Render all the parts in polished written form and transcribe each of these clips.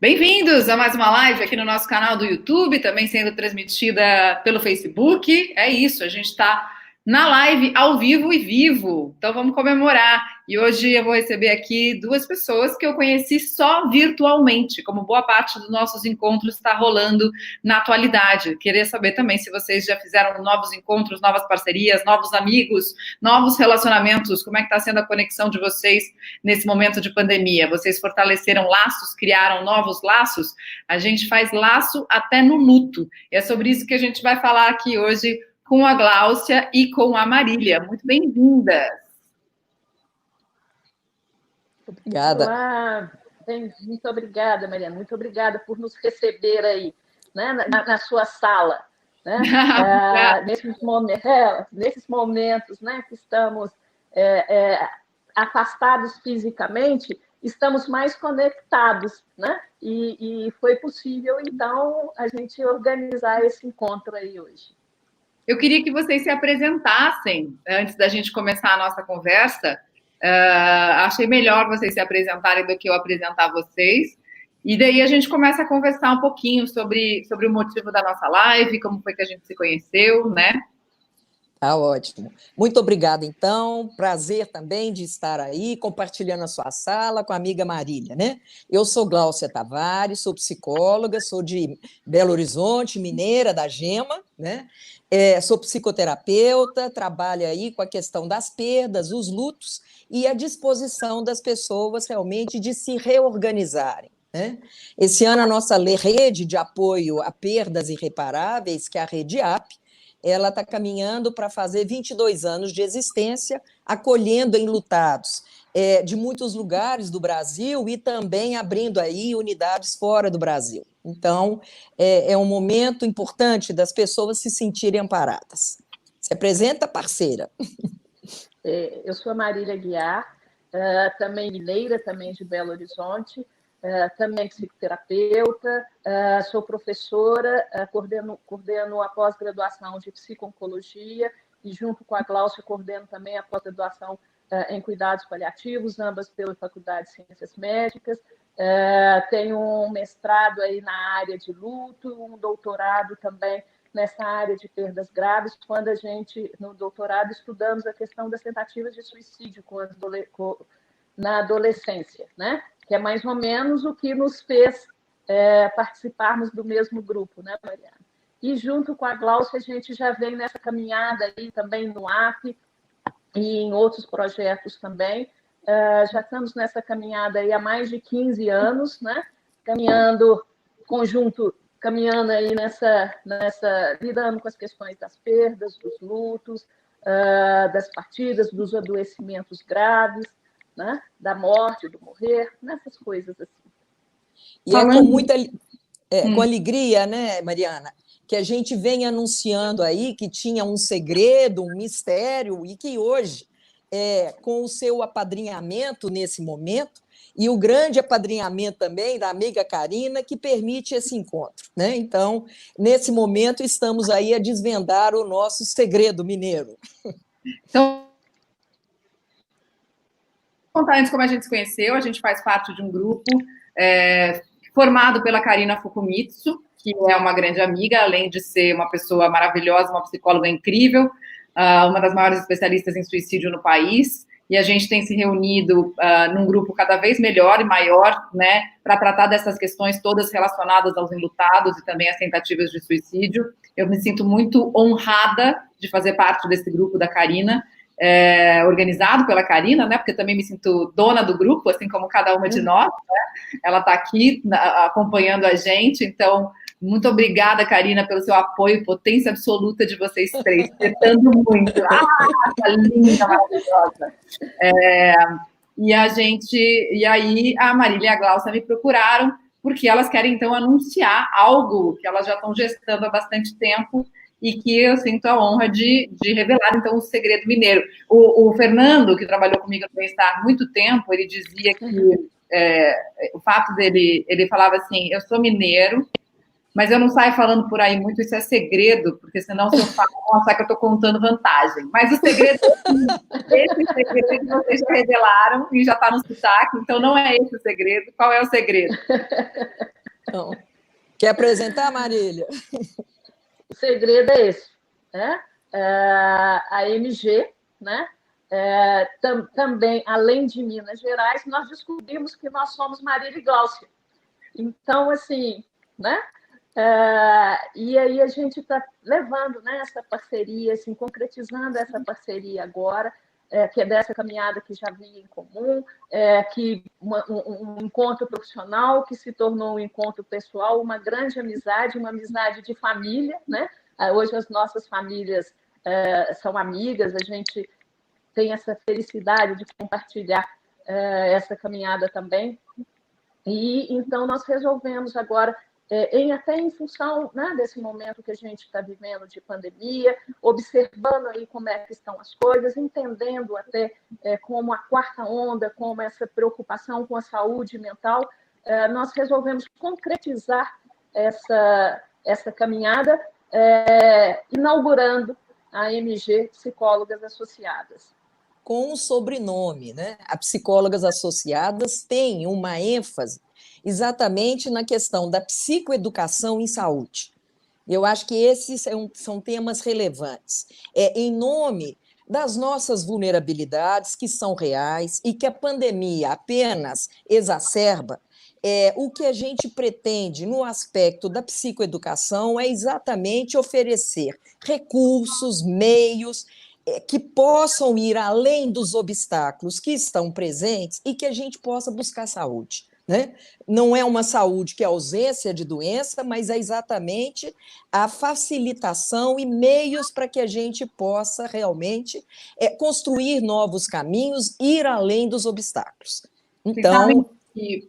Bem-vindos a mais uma live aqui no nosso canal do YouTube, também sendo transmitida pelo Facebook. É isso, a gente está na live ao vivo e vivo, então vamos comemorar. E hoje eu vou receber aqui duas pessoas que eu conheci só virtualmente, como boa parte dos nossos encontros está rolando na atualidade. Queria saber também se vocês já fizeram novos encontros, novas parcerias, novos amigos, novos relacionamentos, como é que está sendo a conexão de vocês nesse momento de pandemia? Vocês fortaleceram laços, criaram novos laços? A gente faz laço até no luto. E é sobre isso que a gente vai falar aqui hoje com a Gláucia e com a Marília. Muito bem-vindas. Obrigada. Olá, muito obrigada, Mariana. Muito obrigada por nos receber aí, né, na sua sala. Né? Nesses momentos, né, que estamos afastados fisicamente, estamos mais conectados, né? E foi possível, então, a gente organizar esse encontro aí hoje. Eu queria que vocês se apresentassem antes da gente começar a nossa conversa. Achei melhor vocês se apresentarem do que eu apresentar vocês. E daí a gente começa a conversar um pouquinho sobre o motivo da nossa live, como foi que a gente se conheceu, né? Tá ótimo. Muito obrigada, então. Prazer também de estar aí, compartilhando a sua sala com a amiga Marília, né? Eu sou Gláucia Tavares, sou psicóloga, sou de Belo Horizonte, mineira da Gema, né? Sou psicoterapeuta, trabalho aí com a questão das perdas, os lutos e a disposição das pessoas realmente de se reorganizarem, né? Esse ano a nossa rede de apoio a perdas irreparáveis, que é a Rede AP, ela está caminhando para fazer 22 anos de existência, acolhendo enlutados de muitos lugares do Brasil e também abrindo aí unidades fora do Brasil. Então, é um momento importante das pessoas se sentirem amparadas. Se apresenta, parceira. Eu sou a Marília Guiar, também mineira, também de Belo Horizonte, também psicoterapeuta, sou professora, coordeno a pós-graduação de psico-oncologia e, junto com a Gláucia, coordeno também a pós-graduação em cuidados paliativos, ambas pela Faculdade de Ciências Médicas. Tenho um mestrado aí na área de luto, um doutorado também nessa área de perdas graves, quando a gente, no doutorado, estudamos a questão das tentativas de suicídio na adolescência, né? Que é mais ou menos o que nos fez participarmos do mesmo grupo, né, Mariana? E junto com a Gláucia, a gente já vem nessa caminhada aí também no AP e em outros projetos também. Já estamos nessa caminhada aí há mais de 15 anos, né? Caminhando aí lidando com as questões das perdas, dos lutos, das partidas, dos adoecimentos graves, né? Da morte, do morrer, nessas coisas assim. E com alegria, né, Mariana, que a gente vem anunciando aí que tinha um segredo, um mistério, e que hoje, com o seu apadrinhamento nesse momento, e o grande apadrinhamento também da amiga Karina, que permite esse encontro, né? Então, nesse momento, estamos aí a desvendar o nosso segredo mineiro. Então, vou contar antes como a gente se conheceu. A gente faz parte de um grupo formado pela Karina Fukumitsu, que é uma grande amiga, além de ser uma pessoa maravilhosa, uma psicóloga incrível, uma das maiores especialistas em suicídio no país. E a gente tem se reunido num grupo cada vez melhor e maior, né, para tratar dessas questões todas relacionadas aos enlutados e também às tentativas de suicídio. Eu me sinto muito honrada de fazer parte desse grupo da Karina, organizado pela Karina, né, porque também me sinto dona do grupo, assim como cada uma de nós, né? Ela está aqui acompanhando a gente, então, muito obrigada, Karina, pelo seu apoio, potência absoluta de vocês três, tentando muito. Tá linda, maravilhosa. E aí a Marília e a Gláucia me procuraram, porque elas querem, então, anunciar algo que elas já estão gestando há bastante tempo e que eu sinto a honra de revelar, então, o segredo mineiro. O Fernando, que trabalhou comigo no Bem-Estar há muito tempo, ele dizia que o fato dele, ele falava assim, eu sou mineiro, mas eu não saio falando por aí muito, isso é segredo, porque senão se eu falo, vão achar que eu estou contando vantagem. Mas o segredo é esse segredo que vocês já revelaram e já está no sotaque, então não é esse o segredo. Qual é o segredo? Então, quer apresentar, Marília? O segredo é esse, né? A MG, né? Também, além de Minas Gerais, nós descobrimos que nós somos Marília e Gláucia. Então, assim, né? E aí a gente está levando, né, essa parceria, assim, concretizando essa parceria agora, que é dessa caminhada que já vinha em comum, que um encontro profissional que se tornou um encontro pessoal, uma grande amizade, uma amizade de família, né? Hoje as nossas famílias são amigas, a gente tem essa felicidade de compartilhar essa caminhada também. E então nós resolvemos agora, até em função, né, desse momento que a gente está vivendo de pandemia, observando aí como é que estão as coisas, entendendo até como a quarta onda, como essa preocupação com a saúde mental, nós resolvemos concretizar essa caminhada, inaugurando a MG Psicólogas Associadas. Com o sobrenome, né? A Psicólogas Associadas tem uma ênfase exatamente na questão da psicoeducação em saúde. Eu acho que esses são temas relevantes. Em nome das nossas vulnerabilidades, que são reais e que a pandemia apenas exacerba, o que a gente pretende no aspecto da psicoeducação é exatamente oferecer recursos, meios que possam ir além dos obstáculos que estão presentes e que a gente possa buscar saúde. Né? Não é uma saúde que é ausência de doença, mas é exatamente a facilitação e meios para que a gente possa realmente construir novos caminhos, ir além dos obstáculos. Então,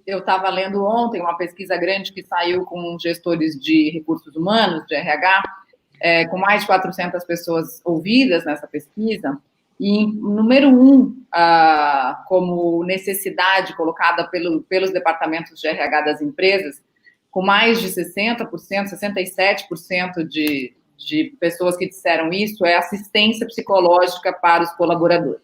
eu estava lendo ontem uma pesquisa grande que saiu com gestores de recursos humanos, de RH, com mais de 400 pessoas ouvidas nessa pesquisa, e número 1, como necessidade colocada pelos departamentos de RH das empresas, com mais de 60%, 67% de pessoas que disseram isso, é assistência psicológica para os colaboradores.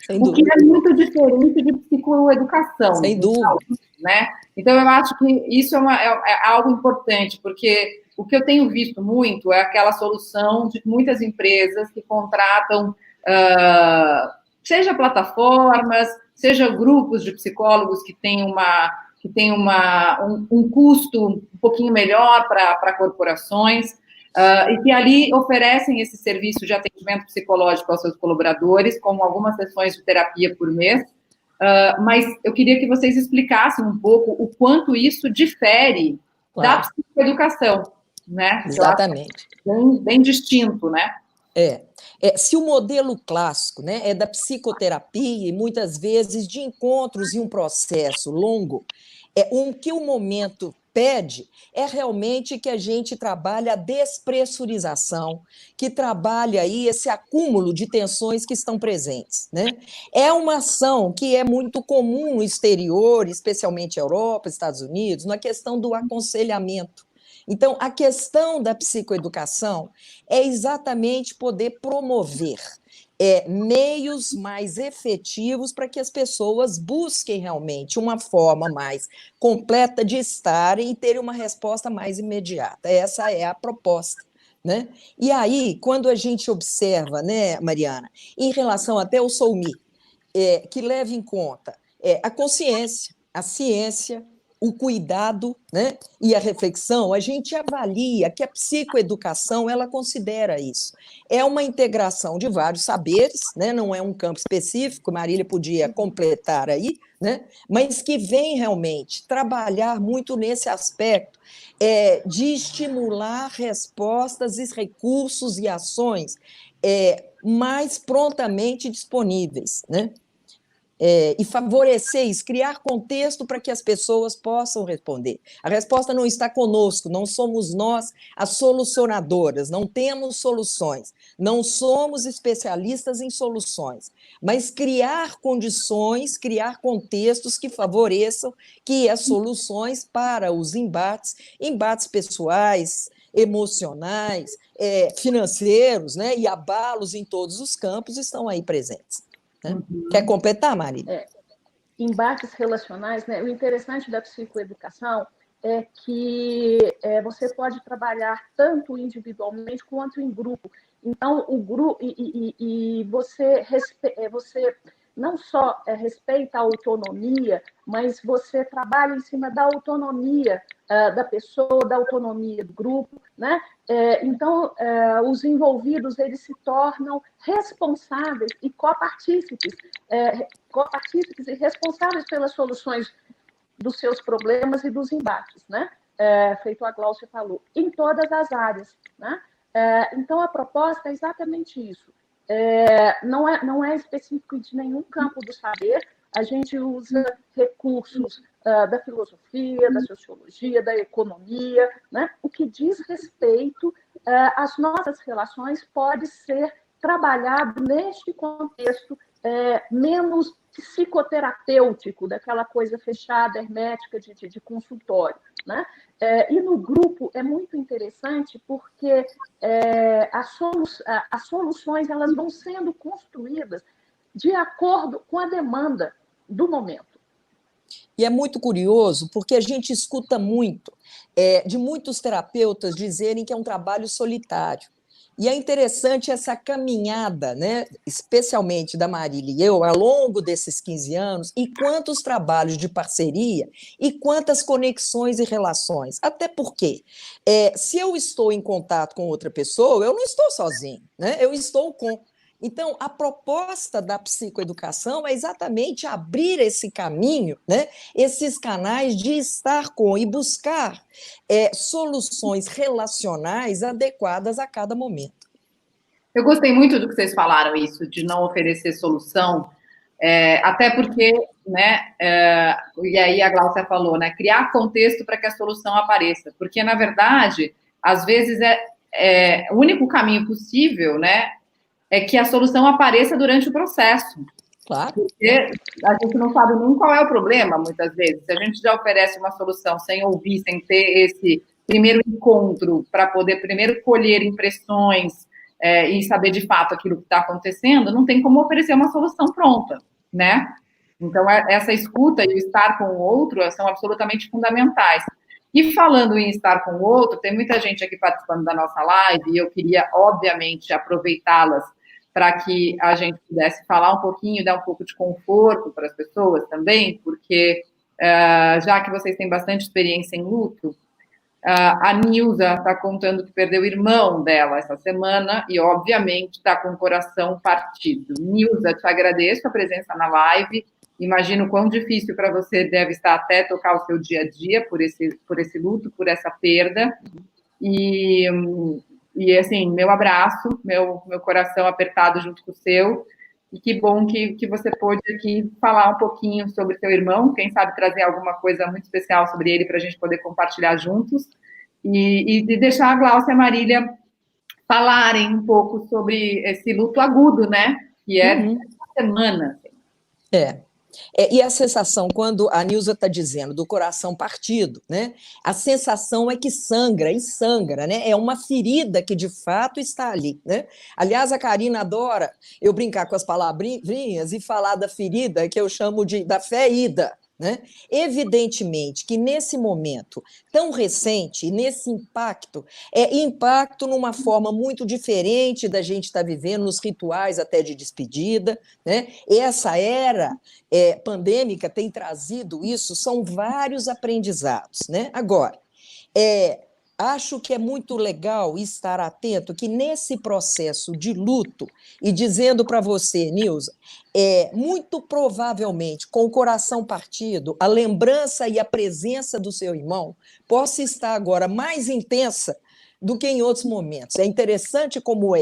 O que é muito diferente de psicoeducação. Sem dúvida. Né? Então, eu acho que isso é algo importante, porque o que eu tenho visto muito é aquela solução de muitas empresas que contratam, seja plataformas, seja grupos de psicólogos que têm um custo um pouquinho melhor para corporações, e que ali oferecem esse serviço de atendimento psicológico aos seus colaboradores, com algumas sessões de terapia por mês. Mas eu queria que vocês explicassem um pouco o quanto isso difere da psicoeducação, né? Exatamente. Bem distinto, né? Se o modelo clássico, né, é da psicoterapia e muitas vezes de encontros em um processo longo, o que o momento pede é realmente que a gente trabalhe a despressurização, que trabalhe aí esse acúmulo de tensões que estão presentes, né? É uma ação que é muito comum no exterior, especialmente Europa, Estados Unidos, na questão do aconselhamento. Então, a questão da psicoeducação é exatamente poder promover meios mais efetivos para que as pessoas busquem realmente uma forma mais completa de estarem e terem uma resposta mais imediata. Essa é a proposta. Né? E aí, quando a gente observa, né, Mariana, em relação até ao SOUMI, que leva em conta a consciência, a ciência, o cuidado, né, e a reflexão, a gente avalia que a psicoeducação ela considera isso. É uma integração de vários saberes, né, não é um campo específico, Marília podia completar aí, né, mas que vem realmente trabalhar muito nesse aspecto de estimular respostas e recursos e ações mais prontamente disponíveis, né? E favorecer isso, criar contexto para que as pessoas possam responder. A resposta não está conosco, não somos nós as solucionadoras, não temos soluções, não somos especialistas em soluções, mas criar condições, criar contextos que favoreçam que as soluções para os embates pessoais, emocionais, financeiros, né, e abalos em todos os campos estão aí presentes. Né? Quer completar, Marília? Embates relacionais, né? O interessante da psicoeducação é que você pode trabalhar tanto individualmente quanto em grupo. Então, o grupo e você não só respeita a autonomia, mas você trabalha em cima da autonomia da pessoa, da autonomia do grupo, né? Então, os envolvidos eles se tornam responsáveis e copartícipes e responsáveis pelas soluções dos seus problemas e dos embates, né? Feito a Gláucia falou, em todas as áreas, né? Então, a proposta é exatamente isso. Não é específico de nenhum campo do saber, a gente usa recursos da filosofia, da sociologia, da economia, né? O que diz respeito às nossas relações pode ser trabalhado neste contexto menos psicoterapêutico, daquela coisa fechada, hermética de consultório, né? E no grupo é muito interessante porque as soluções elas vão sendo construídas de acordo com a demanda do momento. E é muito curioso, porque a gente escuta muito de muitos terapeutas dizerem que é um trabalho solitário. E é interessante essa caminhada, né, especialmente da Marília e eu, ao longo desses 15 anos, e quantos trabalhos de parceria e quantas conexões e relações. Até porque, se eu estou em contato com outra pessoa, eu não estou sozinho, né? Eu estou com. Então, a proposta da psicoeducação é exatamente abrir esse caminho, né, esses canais de estar com e buscar soluções relacionais adequadas a cada momento. Eu gostei muito do que vocês falaram, isso, de não oferecer solução, até porque, né, e aí a Gláucia falou, né, criar contexto para que a solução apareça, porque, na verdade, às vezes o único caminho possível, né, é que a solução apareça durante o processo. Claro. Porque a gente não sabe nem qual é o problema, muitas vezes. Se a gente já oferece uma solução sem ouvir, sem ter esse primeiro encontro, para poder primeiro colher impressões e saber de fato aquilo que está acontecendo, não tem como oferecer uma solução pronta, né? Então, essa escuta e o estar com o outro são absolutamente fundamentais. E falando em estar com o outro, tem muita gente aqui participando da nossa live, e eu queria, obviamente, aproveitá-las para que a gente pudesse falar um pouquinho, dar um pouco de conforto para as pessoas também, porque já que vocês têm bastante experiência em luto, a Nilza está contando que perdeu o irmão dela essa semana e, obviamente, está com o coração partido. Nilza, te agradeço a presença na live. Imagino quão difícil para você deve estar até tocar o seu dia a dia por esse luto, por essa perda. E assim, meu abraço, meu coração apertado junto com o seu. E que bom que você pôde aqui falar um pouquinho sobre seu irmão, quem sabe trazer alguma coisa muito especial sobre ele para a gente poder compartilhar juntos. E deixar a Gláucia e a Marília falarem um pouco sobre esse luto agudo, né? Que é uma semana. E a sensação, quando a Nilza está dizendo do coração partido, né, a sensação é que sangra, e sangra, né, é uma ferida que de fato está ali. Né? Aliás, a Karina adora eu brincar com as palavrinhas e falar da ferida que eu chamo da ferida. Né? Evidentemente que nesse momento tão recente, nesse impacto numa forma muito diferente da gente estar vivendo nos rituais até de despedida. Né? Essa era pandêmica tem trazido isso, são vários aprendizados. Né? Agora, acho que é muito legal estar atento que nesse processo de luto, e dizendo para você, Nilza, muito provavelmente, com o coração partido, a lembrança e a presença do seu irmão possa estar agora mais intensa do que em outros momentos. É interessante como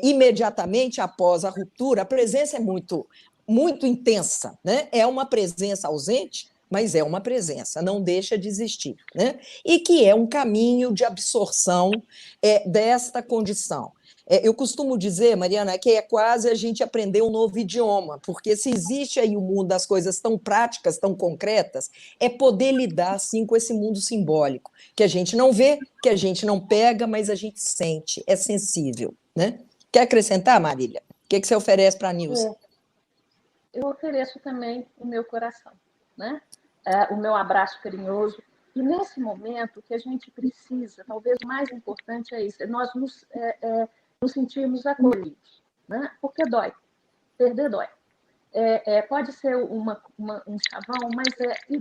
imediatamente após a ruptura, a presença é muito, muito intensa. Né? É uma presença ausente, mas é uma presença, não deixa de existir. Né? E que é um caminho de absorção desta condição. Eu costumo dizer, Mariana, que é quase a gente aprender um novo idioma, porque se existe aí o mundo das coisas tão práticas, tão concretas, é poder lidar assim com esse mundo simbólico, que a gente não vê, que a gente não pega, mas a gente sente, é sensível. Né? Quer acrescentar, Marília? O que você oferece para a Nilza? Eu ofereço também o meu coração, né? O meu abraço carinhoso, E nesse momento, o que a gente precisa, talvez o mais importante é isso, é nós nos sentirmos acolhidos, né? Porque dói, perder dói. Pode ser um chavão, mas e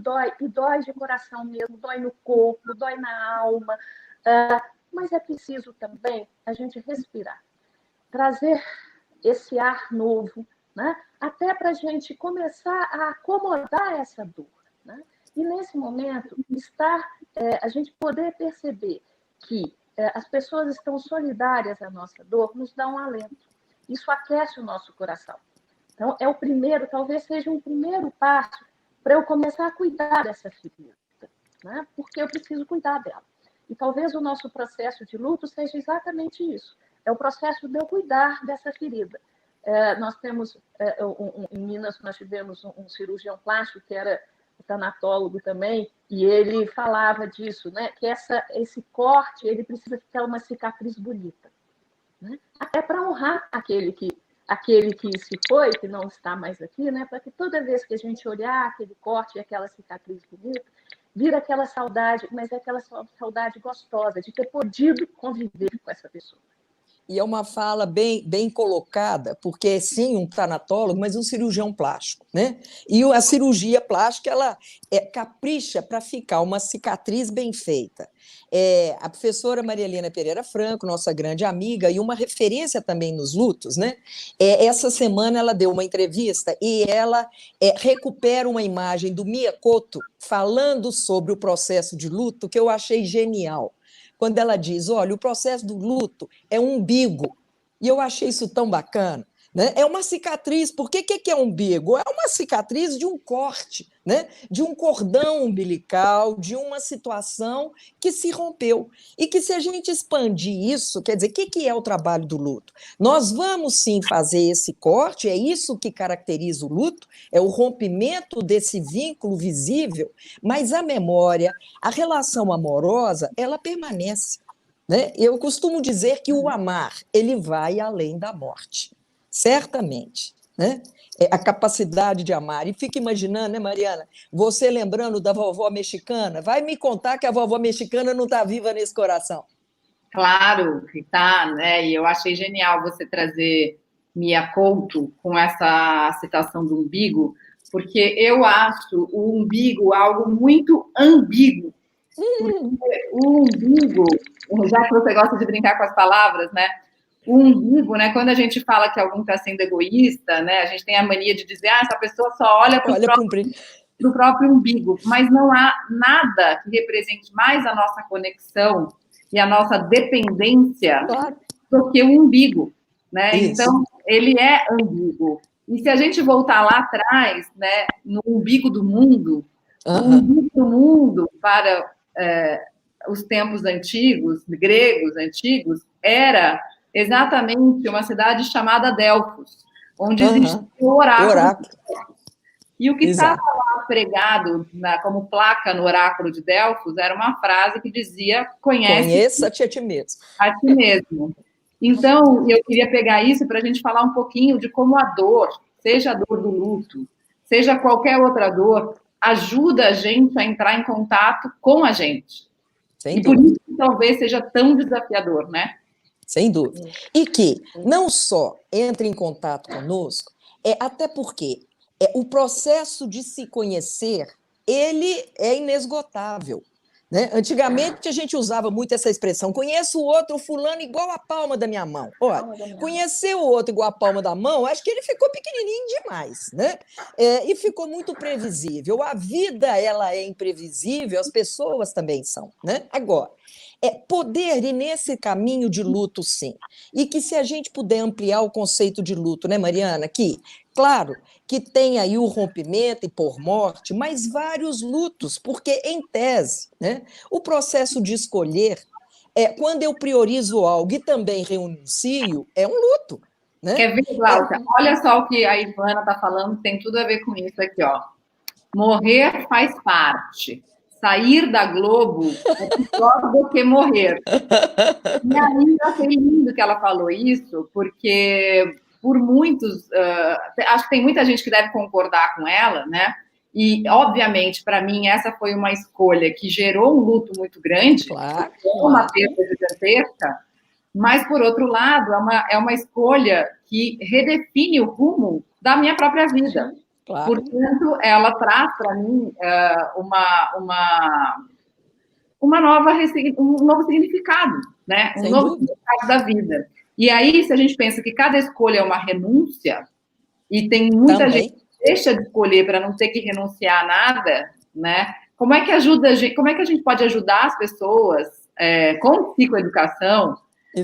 dói de coração mesmo, dói no corpo, dói na alma, mas é preciso também a gente respirar, trazer esse ar novo, né? Até para a gente começar a acomodar essa dor, né? E nesse momento, a gente poder perceber que as pessoas estão solidárias à nossa dor, nos dá um alento. Isso aquece o nosso coração. Então, talvez seja um primeiro passo para eu começar a cuidar dessa ferida, né? Porque eu preciso cuidar dela. E talvez o nosso processo de luto seja exatamente isso. É o processo de eu cuidar dessa ferida. Nós temos, em Minas, nós tivemos um cirurgião plástico que era tanatólogo também, e ele falava disso, né? Que esse corte, ele precisa ficar uma cicatriz bonita, né? Até para honrar aquele que se foi, que não está mais aqui, né? Para que toda vez que a gente olhar aquele corte e aquela cicatriz bonita, vira aquela saudade, mas é aquela saudade gostosa de ter podido conviver com essa pessoa. E é uma fala bem colocada, porque é sim um tanatólogo, mas um cirurgião plástico, né? E a cirurgia plástica, ela capricha para ficar uma cicatriz bem feita. A professora Maria Helena Pereira Franco, nossa grande amiga, e uma referência também nos lutos, né? Essa semana ela deu uma entrevista e ela recupera uma imagem do Miyakoto falando sobre o processo de luto, que eu achei genial. Quando ela diz, olha, o processo do luto é um umbigo, e eu achei isso tão bacana, né? É uma cicatriz, porque o que é umbigo? É uma cicatriz de um corte, né? De um cordão umbilical, de uma situação que se rompeu, e que se a gente expandir isso, quer dizer, o que é o trabalho do luto? Nós vamos sim fazer esse corte, é isso que caracteriza o luto, é o rompimento desse vínculo visível, mas a memória, a relação amorosa, ela permanece, né? Eu costumo dizer que o amar, ele vai além da morte, certamente, né? A capacidade de amar. E fica imaginando, né, Mariana? Você lembrando da vovó mexicana, vai me contar que a vovó mexicana não está viva nesse coração. Claro que está, né? E eu achei genial você trazer Miyakoto com essa citação do umbigo, porque eu acho o umbigo algo muito ambíguo. Porque o umbigo, já que você gosta de brincar com as palavras, né? O umbigo, né? Quando a gente fala que alguém está sendo egoísta, né? A gente tem a mania de dizer, essa pessoa só olha para o próprio umbigo, mas não há nada que represente mais a nossa conexão e a nossa dependência do que o umbigo, né? Isso. Então, ele é ambíguo. E se a gente voltar lá atrás, né? No umbigo do mundo, o umbigo do mundo para os tempos antigos, gregos antigos, era exatamente uma cidade chamada Delfos, onde existia o oráculo. E o que estava lá pregado como placa no oráculo de Delfos era uma frase que dizia: conheça-te a ti mesmo. A ti mesmo. Então, eu queria pegar isso para a gente falar um pouquinho de como a dor, seja a dor do luto, seja qualquer outra dor, ajuda a gente a entrar em contato com a gente. Sem dúvida. Por isso que talvez seja tão desafiador, né? Sem dúvida. E que não só entre em contato conosco, até porque o processo de se conhecer, ele é inesgotável, né? Antigamente a gente usava muito essa expressão, conheço o outro, o fulano, igual a palma da minha mão. Olha, conhecer o outro igual a palma da mão, acho que ele ficou pequenininho demais, né? E ficou muito previsível. A vida, ela é imprevisível, as pessoas também são, né? Agora, poder ir nesse caminho de luto, sim. E que se a gente puder ampliar o conceito de luto, né, Mariana? Que, claro, que tem aí o rompimento e por morte, mas vários lutos, porque, em tese, né, o processo de escolher, quando eu priorizo algo e também renuncio, é um luto. Né? Quer ver, Glaucia? Olha só o que a Ivana está falando, tem tudo a ver com isso aqui, ó. Morrer faz parte. Sair da Globo é pior do que morrer. E aí, eu achei lindo que ela falou isso, porque por muitos, acho que tem muita gente que deve concordar com ela, né? E, obviamente, para mim, essa foi uma escolha que gerou um luto muito grande, Claro, uma perda gigantesca, mas, por outro lado, é uma escolha que redefine o rumo da minha própria vida. claro. Portanto, ela traz para mim um novo significado, né? Um novo significado da vida. E aí, se a gente pensa que cada escolha é uma renúncia, e tem muita gente que deixa de escolher para não ter que renunciar a nada, né? Como é que a gente pode ajudar as pessoas com psicoeducação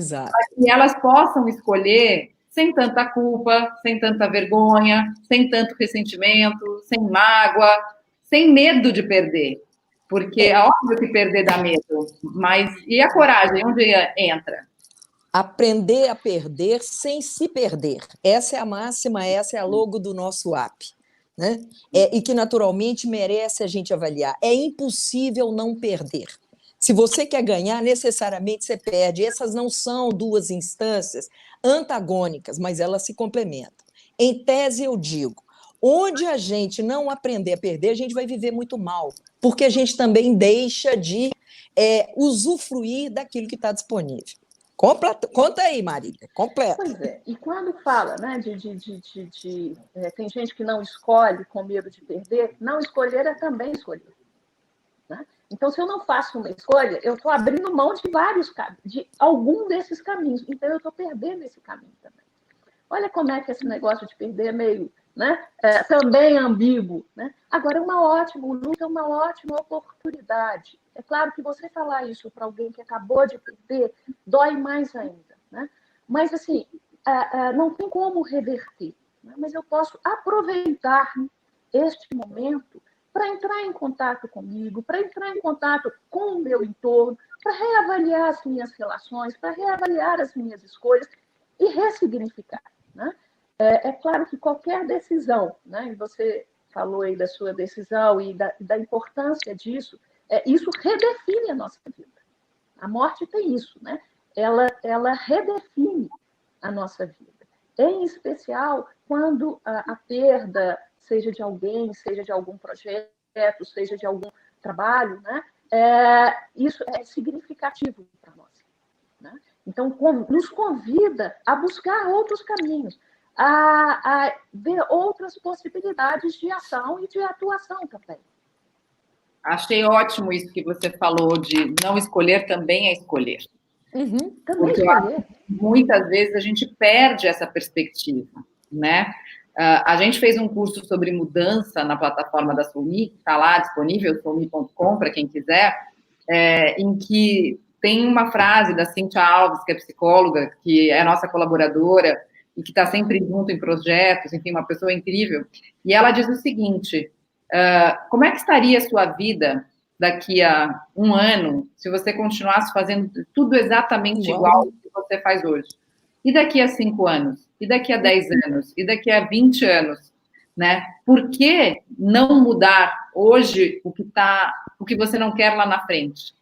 para que elas possam escolher sem tanta culpa, sem tanta vergonha, sem tanto ressentimento, sem mágoa, sem medo de perder? Porque é óbvio que perder dá medo, mas e a coragem, onde entra? Aprender a perder sem se perder. Essa é a máxima, essa é a logo do nosso app, né? E que naturalmente merece a gente avaliar. É impossível não perder. Se você quer ganhar, necessariamente você perde. Essas não são duas instâncias antagônicas, mas elas se complementam. Em tese, eu digo, onde a gente não aprender a perder, a gente vai viver muito mal, porque a gente também deixa de usufruir daquilo que está disponível. Conta aí, Marília, completa. Pois é, e quando fala, né, tem gente que não escolhe com medo de perder, não escolher é também escolher. Né? Então, se eu não faço uma escolha, eu estou abrindo mão de algum desses caminhos, então eu estou perdendo esse caminho também. Olha como é que esse negócio de perder é meio, né, também ambíguo. Né? Agora, o luto é uma ótima oportunidade. É claro que você falar isso para alguém que acabou de perder dói mais ainda. Né? Mas, assim, não tem como reverter. Né? Mas eu posso aproveitar este momento para entrar em contato comigo, para entrar em contato com o meu entorno, para reavaliar as minhas relações, para reavaliar as minhas escolhas e ressignificar. Né? É claro que qualquer decisão, né, e você falou aí da sua decisão e da importância disso, isso redefine a nossa vida. A morte tem isso, né? Ela redefine a nossa vida. Em especial quando a perda, seja de alguém, seja de algum projeto, seja de algum trabalho, né? Isso é significativo para nós. Né? Então, nos convida a buscar outros caminhos, a ver outras possibilidades de ação e de atuação também. Achei ótimo isso que você falou de não escolher também é escolher. Também escolher. Muitas vezes a gente perde essa perspectiva, né? A gente fez um curso sobre mudança na plataforma da Soumi, que está lá disponível, soumi.com, para quem quiser, em que tem uma frase da Cíntia Alves, que é psicóloga, que é nossa colaboradora e que está sempre junto em projetos, enfim, uma pessoa incrível, e ela diz o seguinte: como é que estaria a sua vida daqui a um ano se você continuasse fazendo tudo exatamente igual ao que você faz hoje? E daqui a 5 anos? E daqui a 10 anos? E daqui a 20 anos? Né? Por que não mudar hoje o que você não quer lá na frente?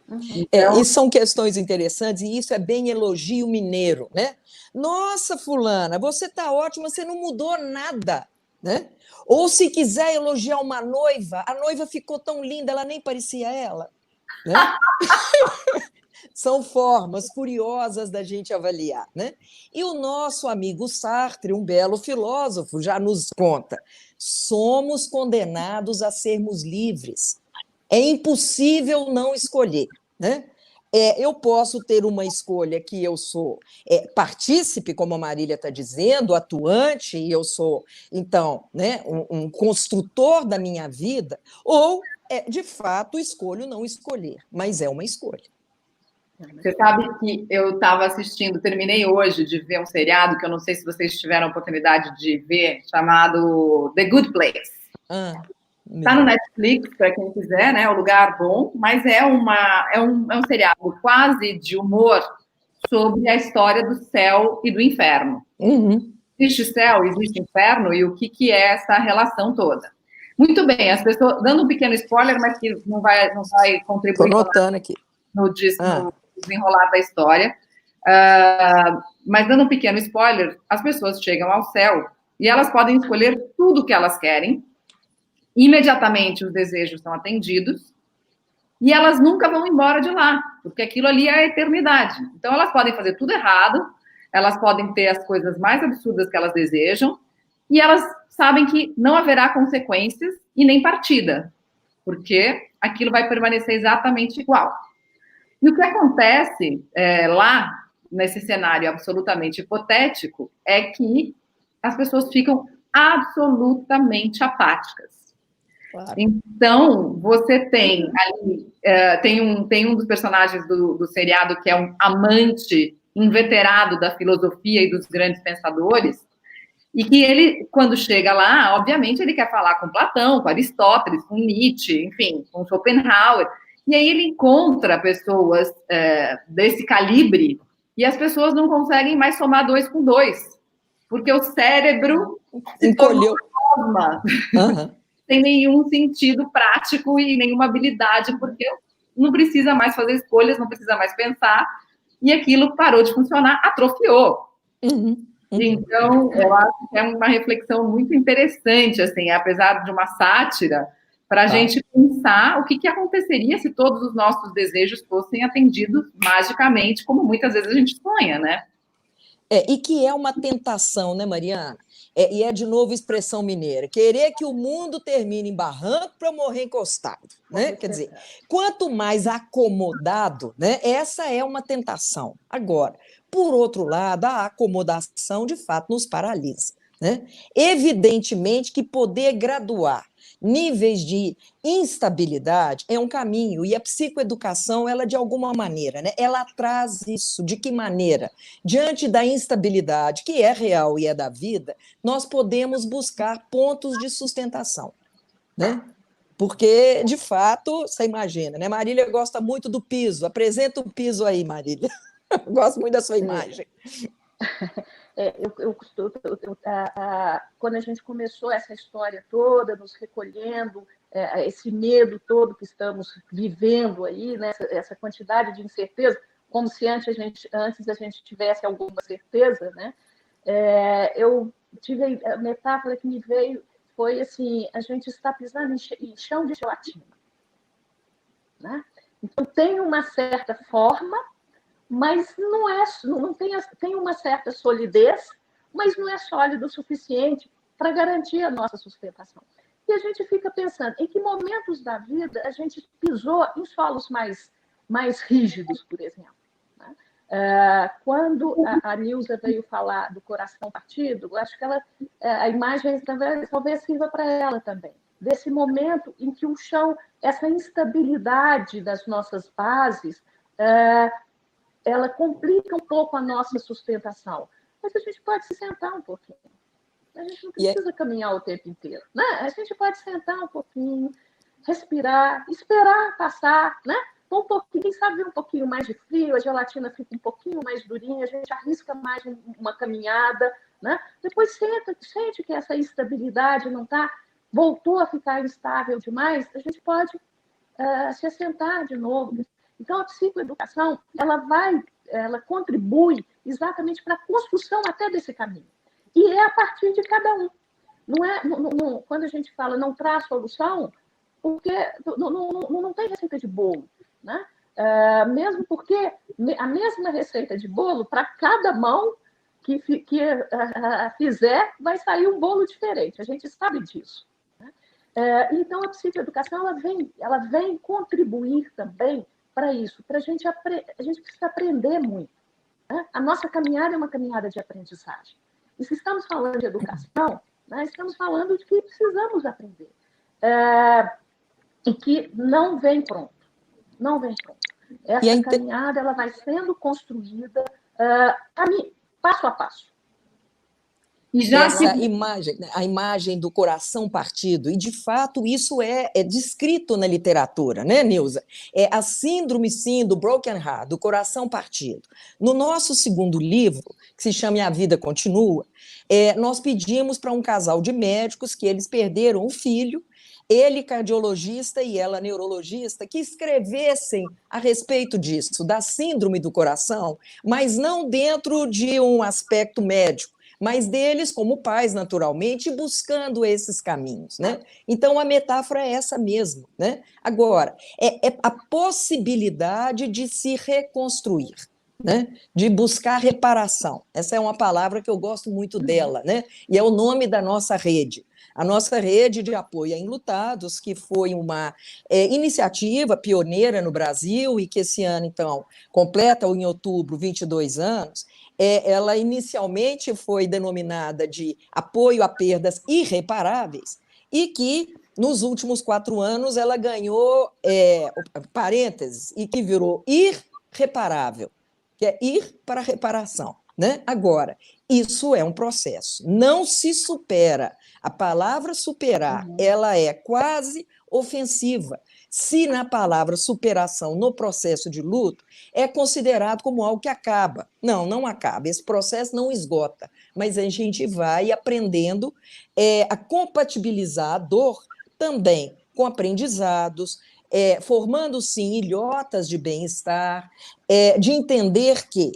Então... e são questões interessantes, e isso é bem elogio mineiro, né? Nossa, fulana, você está ótima, você não mudou nada, né? Ou se quiser elogiar uma noiva, a noiva ficou tão linda, ela nem parecia ela, né? São formas curiosas da gente avaliar, né? E o nosso amigo Sartre, um belo filósofo, já nos conta: somos condenados a sermos livres. É impossível não escolher, né? Eu posso ter uma escolha que eu sou partícipe, como a Marília está dizendo, atuante, e eu sou, então, né, um construtor da minha vida, ou, de fato, escolho não escolher, mas é uma escolha. Você sabe que eu estava assistindo, terminei hoje de ver um seriado que eu não sei se vocês tiveram a oportunidade de ver, chamado The Good Place. Está no Netflix, para quem quiser, né? O Lugar Bom, mas é um seriado quase de humor sobre a história do céu e do inferno. Existe céu, existe inferno, e o que é essa relação toda. Muito bem, as pessoas, dando um pequeno spoiler, mas que não vai contribuir. Estou notando aqui. No desenrolar da história. Mas dando um pequeno spoiler, as pessoas chegam ao céu e elas podem escolher tudo o que elas querem, imediatamente os desejos são atendidos, e elas nunca vão embora de lá, porque aquilo ali é a eternidade. Então, elas podem fazer tudo errado, elas podem ter as coisas mais absurdas que elas desejam, e elas sabem que não haverá consequências e nem partida, porque aquilo vai permanecer exatamente igual. E o que acontece lá, nesse cenário absolutamente hipotético, é que as pessoas ficam absolutamente apáticas. Claro. Então, você tem ali, tem um dos personagens do seriado que é um amante inveterado da filosofia e dos grandes pensadores, e que ele, quando chega lá, obviamente ele quer falar com Platão, com Aristóteles, com Nietzsche, enfim, com Schopenhauer, e aí ele encontra pessoas desse calibre, e as pessoas não conseguem mais somar 2 com 2, porque o cérebro encolheu. Sem nenhum sentido prático e nenhuma habilidade, porque não precisa mais fazer escolhas, não precisa mais pensar, e aquilo parou de funcionar, atrofiou. Então, eu acho que é uma reflexão muito interessante, assim, apesar de uma sátira, para a gente pensar o que aconteceria se todos os nossos desejos fossem atendidos magicamente, como muitas vezes a gente sonha, né? E que é uma tentação, né, Mariana? E é, de novo, expressão mineira. Querer que o mundo termine em barranco para morrer encostado. Né? Quer dizer, quanto mais acomodado, né, essa é uma tentação. Agora, por outro lado, a acomodação, de fato, nos paralisa. Né? Evidentemente que poder graduar níveis de instabilidade é um caminho, e a psicoeducação, ela, de alguma maneira, né, ela traz isso. De que maneira? Diante da instabilidade, que é real e é da vida, nós podemos buscar pontos de sustentação, né? Porque, de fato, você imagina, né? Marília gosta muito do piso. Apresenta o piso aí, Marília. Gosto muito da sua imagem. Quando a gente começou essa história toda, nos recolhendo, esse medo todo que estamos vivendo aí, né, essa quantidade de incerteza, como se antes a gente tivesse alguma certeza, né? Eu tive a metáfora que me veio, foi assim, a gente está pisando em chão de gelatina. Né? Então, tem uma certa forma, mas não tem uma certa solidez, mas não é sólido o suficiente para garantir a nossa sustentação. E a gente fica pensando, em que momentos da vida a gente pisou em solos mais rígidos, por exemplo. Né? Quando a Nilza veio falar do coração partido, eu acho que a imagem talvez sirva para ela também, desse momento em que o chão, essa instabilidade das nossas bases, ela complica um pouco a nossa sustentação. Mas a gente pode se sentar um pouquinho. A gente não precisa caminhar o tempo inteiro. Né? A gente pode sentar um pouquinho, respirar, esperar passar, né? Um pouquinho, quem sabe um pouquinho mais de frio, a gelatina fica um pouquinho mais durinha, a gente arrisca mais uma caminhada, né? Depois sente que essa instabilidade não voltou a ficar instável demais, a gente pode se assentar de novo. Então, a psicoeducação, ela contribui exatamente para a construção até desse caminho. E é a partir de cada um. Quando a gente fala não traz solução, porque não tem receita de bolo. Né? Mesmo porque a mesma receita de bolo, para cada mão que fizer, vai sair um bolo diferente. A gente sabe disso. Né? Então, a psicoeducação ela vem contribuir também para isso, a gente precisa aprender muito. Né? A nossa caminhada é uma caminhada de aprendizagem. E se estamos falando de educação, né, estamos falando de que precisamos aprender. E que não vem pronto. Não vem pronto. Essa caminhada ela vai sendo construída passo a passo. E já essa imagem, a imagem do coração partido, e de fato isso é descrito na literatura, né, Nilza? É a síndrome, sim, do broken heart, do coração partido. No nosso segundo livro, que se chama A Vida Continua, nós pedimos para um casal de médicos que eles perderam um filho, ele cardiologista e ela neurologista, que escrevessem a respeito disso, da síndrome do coração, mas não dentro de um aspecto médico, mas deles como pais, naturalmente, buscando esses caminhos, né? Então, a metáfora é essa mesmo, né? Agora, é a possibilidade de se reconstruir, né? De buscar reparação. Essa é uma palavra que eu gosto muito dela, né? E é o nome da nossa rede. A nossa rede de apoio a enlutados, que foi uma iniciativa pioneira no Brasil e que esse ano, então, completa em outubro 22 anos, ela inicialmente foi denominada de apoio a perdas irreparáveis e que, nos últimos 4 anos, ela ganhou, parênteses, e que virou irreparável, que é ir para a reparação, né? Agora, isso é um processo, não se supera. A palavra superar, ela é quase ofensiva. Se na palavra superação, no processo de luto, é considerado como algo que acaba. Não, não acaba. Esse processo não esgota, mas a gente vai aprendendo a compatibilizar a dor também com aprendizados, formando, sim, ilhotas de bem-estar, de entender que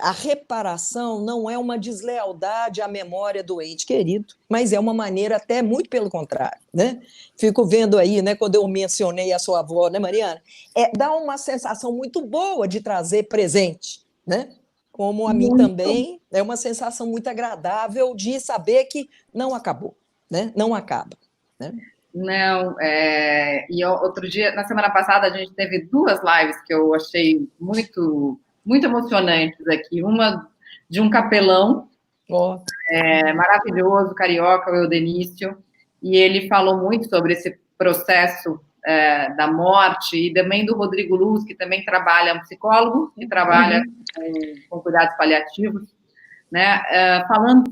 a reparação não é uma deslealdade à memória do ente querido, mas é uma maneira até muito pelo contrário, né? Fico vendo aí, né, quando eu mencionei a sua avó, né, Mariana? Dá uma sensação muito boa de trazer presente, né? Como a mim também, é uma sensação muito agradável de saber que não acabou, né? Não acaba, né? Não, e outro dia, na semana passada, a gente teve 2 lives que eu achei muito emocionantes aqui. Uma de um capelão maravilhoso, carioca, o Eudenício, e ele falou muito sobre esse processo da morte, e também do Rodrigo Luz, que também trabalha, é um psicólogo, que trabalha com cuidados paliativos, né, falando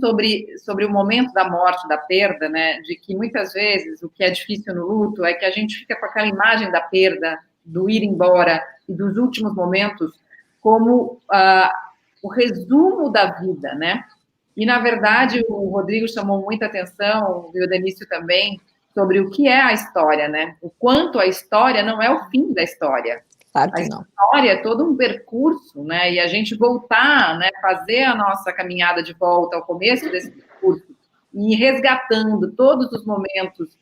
sobre o momento da morte, da perda, né, de que muitas vezes o que é difícil no luto é que a gente fica com aquela imagem da perda, do ir embora e dos últimos momentos como o resumo da vida, né? E, na verdade, o Rodrigo chamou muita atenção, o Eudenício também, sobre o que é a história, né? O quanto a história não é o fim da história. Claro que não. A história é todo um percurso, né? E a gente voltar, né? Fazer a nossa caminhada de volta ao começo desse percurso e ir resgatando todos os momentos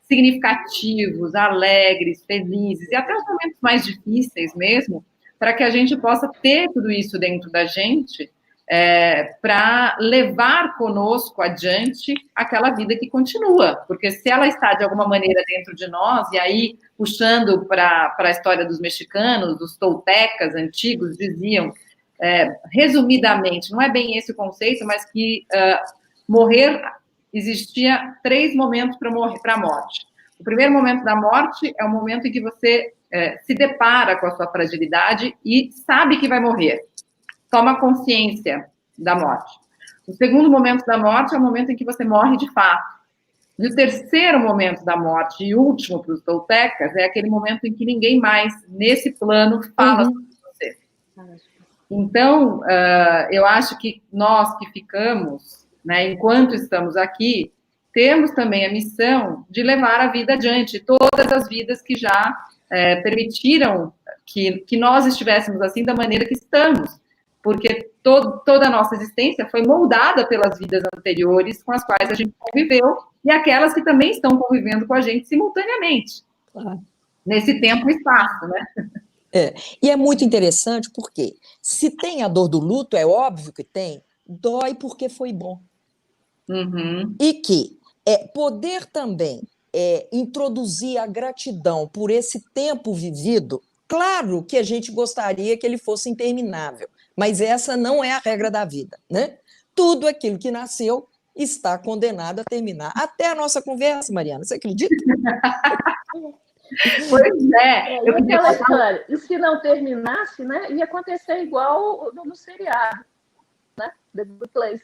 significativos, alegres, felizes, e até os momentos mais difíceis mesmo, para que a gente possa ter tudo isso dentro da gente, para levar conosco adiante aquela vida que continua, porque se ela está de alguma maneira dentro de nós, e aí puxando para a história dos mexicanos, dos toltecas antigos, diziam, resumidamente, não é bem esse o conceito, mas que morrer, existia 3 momentos para a morte. O primeiro momento da morte é o momento em que você se depara com a sua fragilidade e sabe que vai morrer. Toma consciência da morte. O segundo momento da morte é o momento em que você morre de fato. E o terceiro momento da morte, e último para os toltecas, é aquele momento em que ninguém mais, nesse plano, fala sobre você. Então, eu acho que nós que ficamos, né, enquanto estamos aqui, temos também a missão de levar a vida adiante, todas as vidas que já permitiram que nós estivéssemos assim da maneira que estamos, porque toda a nossa existência foi moldada pelas vidas anteriores com as quais a gente conviveu e aquelas que também estão convivendo com a gente simultaneamente, nesse tempo e espaço, né? E é muito interessante porque se tem a dor do luto, é óbvio que tem, dói porque foi bom. E que poder também introduzir a gratidão por esse tempo vivido, claro que a gente gostaria que ele fosse interminável, mas essa não é a regra da vida, né? Tudo aquilo que nasceu está condenado a terminar. Até a nossa conversa, Mariana, você acredita? Pois é. E aquela história, e se não terminasse, né, ia acontecer igual no seriado, né? The Good Place.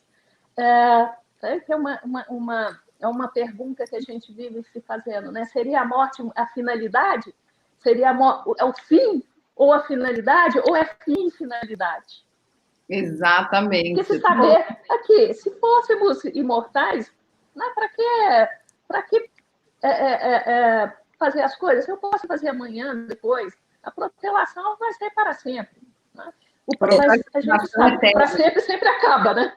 Que é uma pergunta que a gente vive se fazendo, né? Seria a morte a finalidade? Seria o fim ou a finalidade? Ou é fim e finalidade? Exatamente. Porque se saber aqui, se fôssemos imortais, né, para que fazer as coisas? Eu posso fazer amanhã, depois. A protelação vai ser para sempre. Né? Mas a gente sabe que para sempre acaba, né?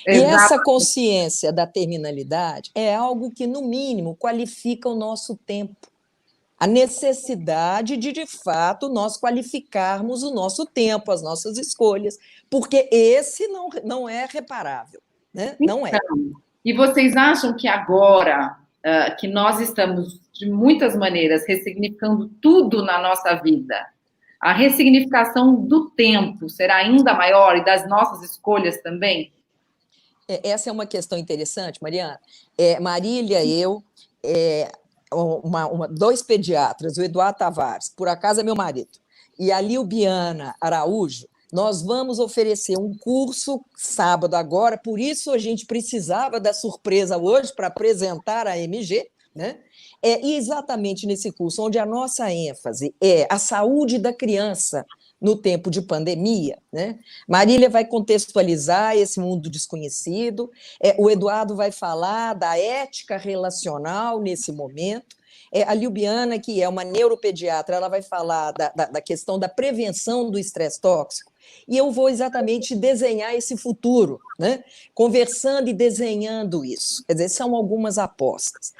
E essa Exato. consciência da terminalidade é algo que, no mínimo, qualifica o nosso tempo. A necessidade de fato, nós qualificarmos o nosso tempo, as nossas escolhas, porque esse não é reparável, né? Não é. E vocês acham que agora que nós estamos, de muitas maneiras, ressignificando tudo na nossa vida, a ressignificação do tempo será ainda maior e das nossas escolhas também? Essa é uma questão interessante, Mariana. Marília, eu, dois pediatras, o Eduardo Tavares, por acaso é meu marido, e a Lilbiana Araújo, nós vamos oferecer um curso sábado agora, por isso a gente precisava da surpresa hoje para apresentar a MG, né? E exatamente nesse curso, onde a nossa ênfase é a saúde da criança no tempo de pandemia, né? Marília vai contextualizar esse mundo desconhecido, o Eduardo vai falar da ética relacional nesse momento, a Lilbiana, que é uma neuropediatra, ela vai falar da questão da prevenção do estresse tóxico, e eu vou exatamente desenhar esse futuro, né? Conversando e desenhando isso. Quer dizer, são algumas apostas.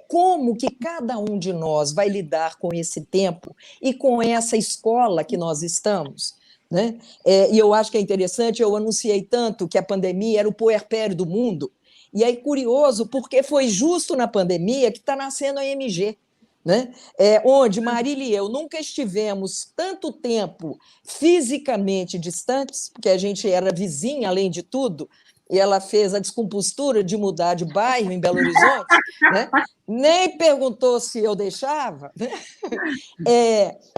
Como que cada um de nós vai lidar com esse tempo e com essa escola que nós estamos, né? E eu acho que é interessante, eu anunciei tanto que a pandemia era o puerpério do mundo, e aí curioso, porque foi justo na pandemia que está nascendo a MG, né? Onde Marília e eu nunca estivemos tanto tempo fisicamente distantes, porque a gente era vizinha, além de tudo, e ela fez a descompostura de mudar de bairro em Belo Horizonte, né? Nem perguntou se eu deixava, né?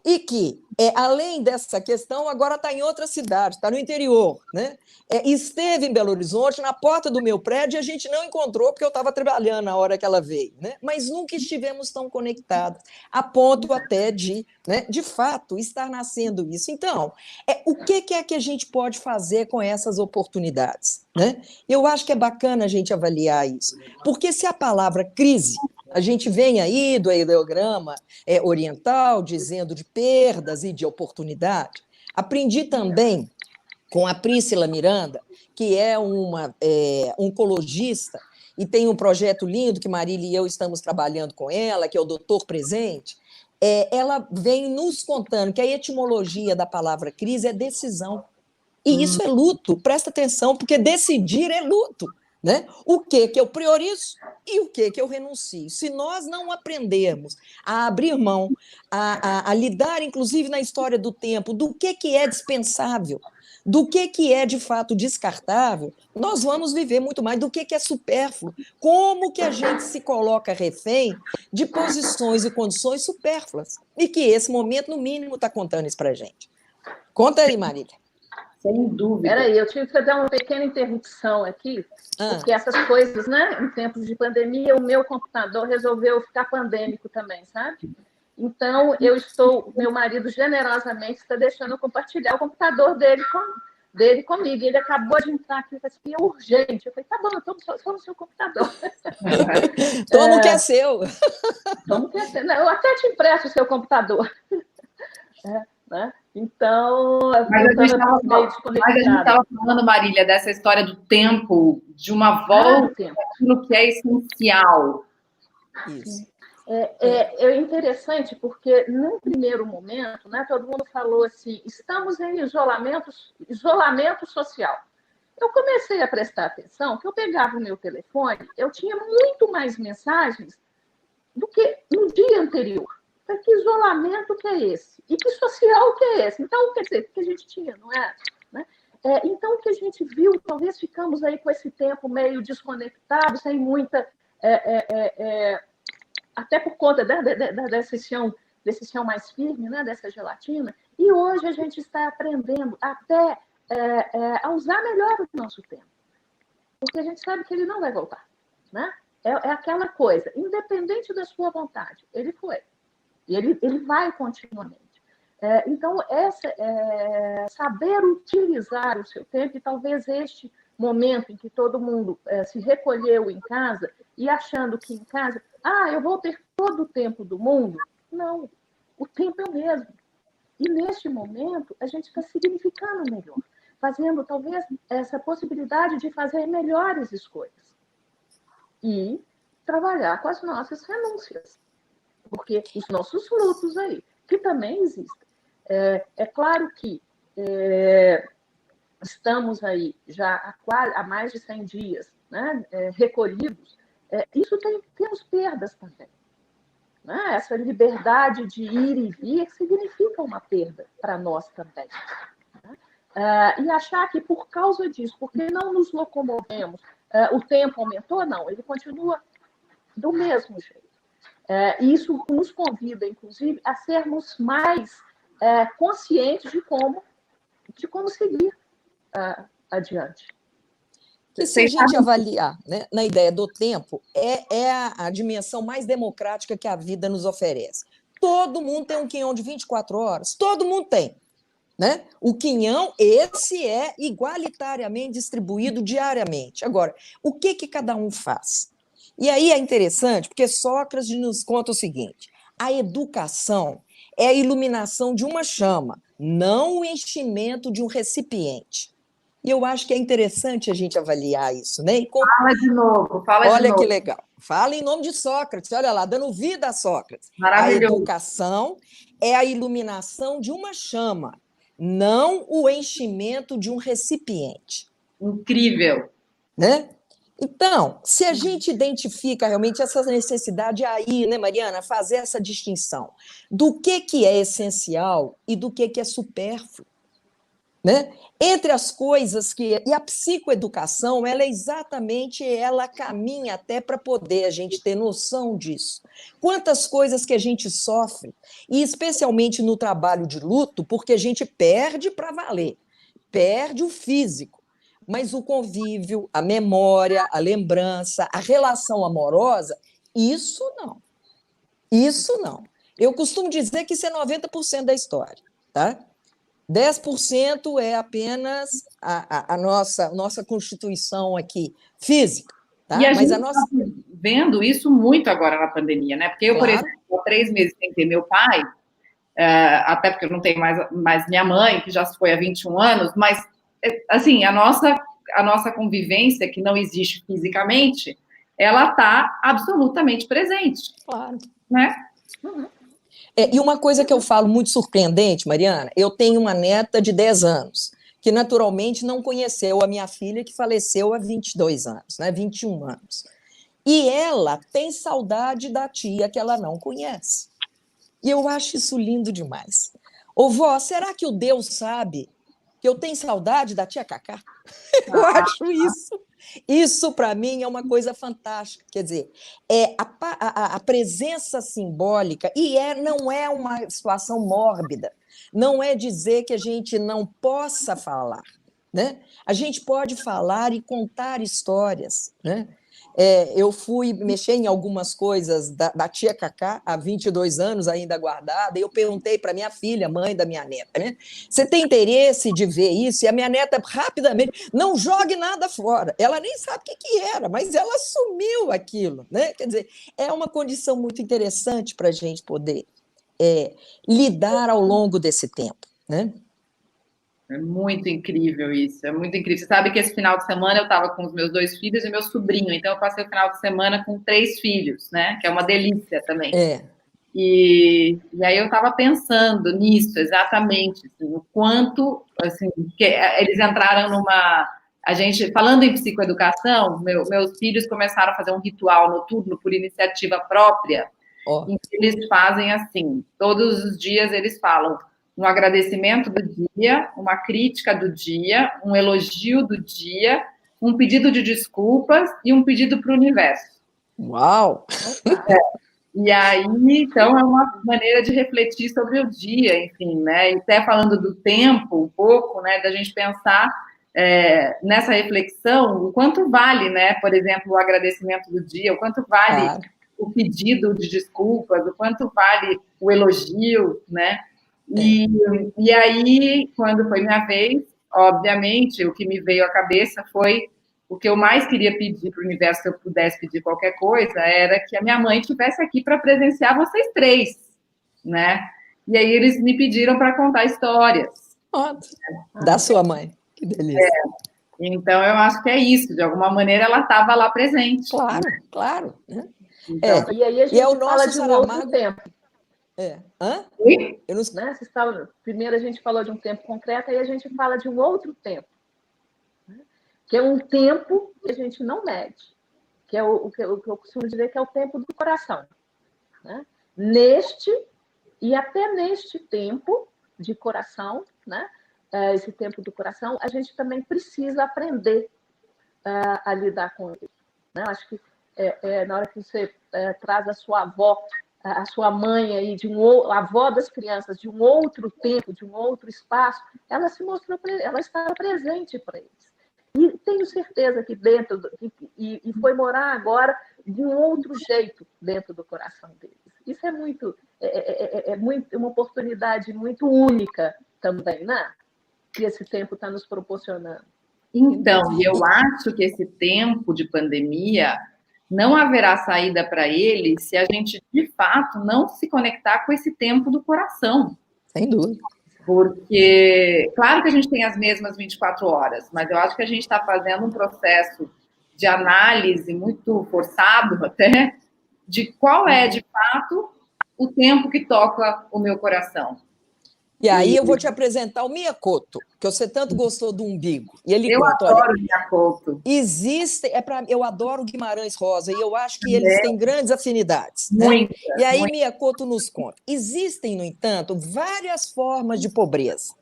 E que, além dessa questão, agora está em outra cidade, está no interior, né? Esteve em Belo Horizonte, na porta do meu prédio, e a gente não encontrou, porque eu estava trabalhando na hora que ela veio, né? Mas nunca estivemos tão conectadas, a ponto até de fato, estar nascendo isso. Então, o que é que a gente pode fazer com essas oportunidades, né? Eu acho que é bacana a gente avaliar isso, porque se a palavra crise, a gente vem aí do ideograma oriental, dizendo de perdas e de oportunidade. Aprendi também com a Prícila Miranda, que é uma oncologista, e tem um projeto lindo que Marília e eu estamos trabalhando com ela, que é o Doutor Presente. Ela vem nos contando que a etimologia da palavra crise é decisão. E isso é luto, presta atenção, porque decidir é luto. Né? O que eu priorizo e o que eu renuncio. Se nós não aprendermos a abrir mão, a lidar, inclusive na história do tempo, do que é dispensável, do que é de fato descartável, nós vamos viver muito mais do que é supérfluo. Como que a gente se coloca refém de posições e condições supérfluas? E que esse momento, no mínimo, está contando isso para a gente. Conta aí, Marília. Sem dúvida. Peraí, eu tive que fazer uma pequena interrupção aqui, porque essas coisas, né? Em tempos de pandemia, o meu computador resolveu ficar pandêmico também, sabe? Então, meu marido generosamente está deixando eu compartilhar o computador dele comigo. Ele acabou de entrar aqui e falou assim, é urgente. Eu falei, tá bom, então só no seu computador. Toma o que é seu. Toma o que é seu. Não, eu até te empresto o seu computador. Né? Então, mas a gente estava falando, Marília, dessa história do tempo, de uma volta àquilo que é essencial. Isso. É interessante porque, num primeiro momento, né, todo mundo falou assim, estamos em isolamento social. Eu comecei a prestar atenção que eu pegava o meu telefone, eu tinha muito mais mensagens do que no dia anterior. Que isolamento que é esse? E que social que é esse? Então, quer dizer, o que a gente tinha, não é? Né? Então, o que a gente viu, talvez ficamos aí com esse tempo meio desconectado, sem muita... até por conta desse chão mais firme, né? Dessa gelatina. E hoje a gente está aprendendo até a usar melhor o nosso tempo. Porque a gente sabe que ele não vai voltar. Né? É aquela coisa, independente da sua vontade, ele foi. E ele vai continuamente. Então, saber utilizar o seu tempo, e talvez este momento em que todo mundo se recolheu em casa e achando que em casa, eu vou ter todo o tempo do mundo. Não, o tempo é o mesmo. E neste momento, a gente está significando melhor. fazendo talvez essa possibilidade de fazer melhores escolhas e trabalhar com as nossas renúncias, porque os nossos lutos aí, que também existem. É claro que estamos aí já há mais de 100 dias, né, recolhidos, isso temos perdas também. Né? Essa liberdade de ir e vir significa uma perda para nós também. E achar que por causa disso, porque não nos locomovemos, o tempo aumentou? Não, ele continua do mesmo jeito. Isso nos convida, inclusive, a sermos mais conscientes de como seguir adiante. Que se a gente avaliar, né, na ideia do tempo, é a dimensão mais democrática que a vida nos oferece. Todo mundo tem um quinhão de 24 horas, todo mundo tem. Né? O quinhão, esse é igualitariamente distribuído diariamente. Agora, o que cada um faz? E aí é interessante, porque Sócrates nos conta o seguinte: a educação é a iluminação de uma chama, não o enchimento de um recipiente. E eu acho que é interessante a gente avaliar isso, né? Fala de novo, fala de novo. Olha que legal. Fala em nome de Sócrates, olha lá, dando vida a Sócrates. Maravilhoso. A educação é a iluminação de uma chama, não o enchimento de um recipiente. Incrível. Né? Então, se a gente identifica realmente essa necessidade aí, né, Mariana, fazer essa distinção do que é essencial e do que é supérfluo, né? Entre as coisas que... E a psicoeducação, ela caminha até para poder a gente ter noção disso. Quantas coisas que a gente sofre, e especialmente no trabalho de luto, porque a gente perde para valer, perde o físico, mas o convívio, a memória, a lembrança, a relação amorosa, isso não. Isso não. Eu costumo dizer que isso é 90% da história, tá? 10% é apenas a nossa constituição aqui, física. Tá? E a gente está vendo isso muito agora na pandemia, né? Porque eu, por exemplo, há 3 meses sem ter meu pai, até porque eu não tenho mais minha mãe, que já se foi há 21 anos, mas, assim, a nossa convivência, que não existe fisicamente, ela está absolutamente presente. Claro. Né? E uma coisa que eu falo muito surpreendente, Mariana, eu tenho uma neta de 10 anos, que naturalmente não conheceu a minha filha, que faleceu há 22 anos, né, 21 anos. E ela tem saudade da tia que ela não conhece. E eu acho isso lindo demais. Ô, vó, será que o Deus sabe que eu tenho saudade da tia Cacá? Eu acho isso. Isso, para mim, é uma coisa fantástica. Quer dizer, a presença simbólica, e não é uma situação mórbida, não é dizer que a gente não possa falar. Né? A gente pode falar e contar histórias. Né? Eu fui mexer em algumas coisas da tia Cacá, há 22 anos ainda guardada, e eu perguntei para minha filha, mãe da minha neta, né? Você tem interesse de ver isso? E a minha neta, rapidamente, não jogue nada fora. Ela nem sabe o que era, mas ela assumiu aquilo. Né? Quer dizer, é uma condição muito interessante para a gente poder lidar ao longo desse tempo. Né? É muito incrível isso, é muito incrível. Você sabe que esse final de semana eu estava com os meus 2 filhos e meu sobrinho, então eu passei o final de semana com 3 filhos, né? Que é uma delícia também. E aí eu estava pensando nisso, exatamente, assim, o quanto, assim, que eles entraram numa... A gente, falando em psicoeducação, meus filhos começaram a fazer um ritual noturno por iniciativa própria, em que eles fazem assim, todos os dias eles falam um agradecimento do dia, uma crítica do dia, um elogio do dia, um pedido de desculpas e um pedido para o universo. Uau! E aí, então, é uma maneira de refletir sobre o dia, enfim, né? E até falando do tempo, um pouco, né? Da gente pensar nessa reflexão, o quanto vale, né? Por exemplo, o agradecimento do dia, o quanto vale o pedido de desculpas, o quanto vale o elogio, né? E aí, quando foi minha vez, obviamente, o que me veio à cabeça foi o que eu mais queria pedir para o universo, se eu pudesse pedir qualquer coisa, era que a minha mãe estivesse aqui para presenciar vocês 3, né? E aí eles me pediram para contar histórias. Da sua mãe. Que delícia. Então, eu acho que é isso. De alguma maneira, ela estava lá presente. Claro, claro. Né? Então, e aí a gente fala de um outro tempo. Hã? Oi? Eu não... Né? Primeiro a gente falou de um tempo concreto, aí a gente fala de um outro tempo. Né? Que é um tempo que a gente não mede. Que é o que eu costumo dizer que é o tempo do coração. Né? E até neste tempo de coração, né? Esse tempo do coração, a gente também precisa aprender a lidar com ele. Né? Acho que na hora que você traz a sua avó, a sua mãe aí, a avó das crianças, de um outro tempo, de um outro espaço, ela se mostrou, ela estava presente para eles. E tenho certeza que e foi morar agora de um outro jeito dentro do coração deles. Isso é uma oportunidade muito única também, né? Que esse tempo está nos proporcionando. Então, eu acho que esse tempo de pandemia não haverá saída para ele se a gente, de fato, não se conectar com esse tempo do coração. Sem dúvida. Porque, claro que a gente tem as mesmas 24 horas, mas eu acho que a gente está fazendo um processo de análise muito forçado até, de qual é, de fato, o tempo que toca o meu coração. E aí eu vou te apresentar o Miyakoto, que você tanto gostou do umbigo. E ele eu conta, adoro o Miyakoto. Eu adoro Guimarães Rosa, e eu acho que eles têm grandes afinidades. Muita, né? E aí Miyakoto nos conta. Existem, no entanto, várias formas de pobreza.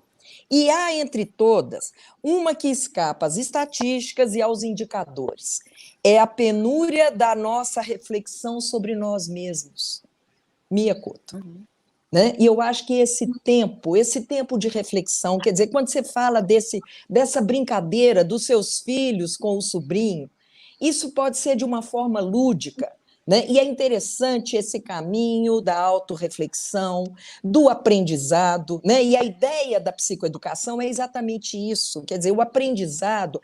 E há, entre todas, uma que escapa às estatísticas e aos indicadores. É a penúria da nossa reflexão sobre nós mesmos. Miyakoto. Né? E eu acho que esse tempo de reflexão, quer dizer, quando você fala dessa brincadeira dos seus filhos com o sobrinho, isso pode ser de uma forma lúdica, né? E é interessante esse caminho da autorreflexão, do aprendizado, né? E a ideia da psicoeducação é exatamente isso, quer dizer, o aprendizado,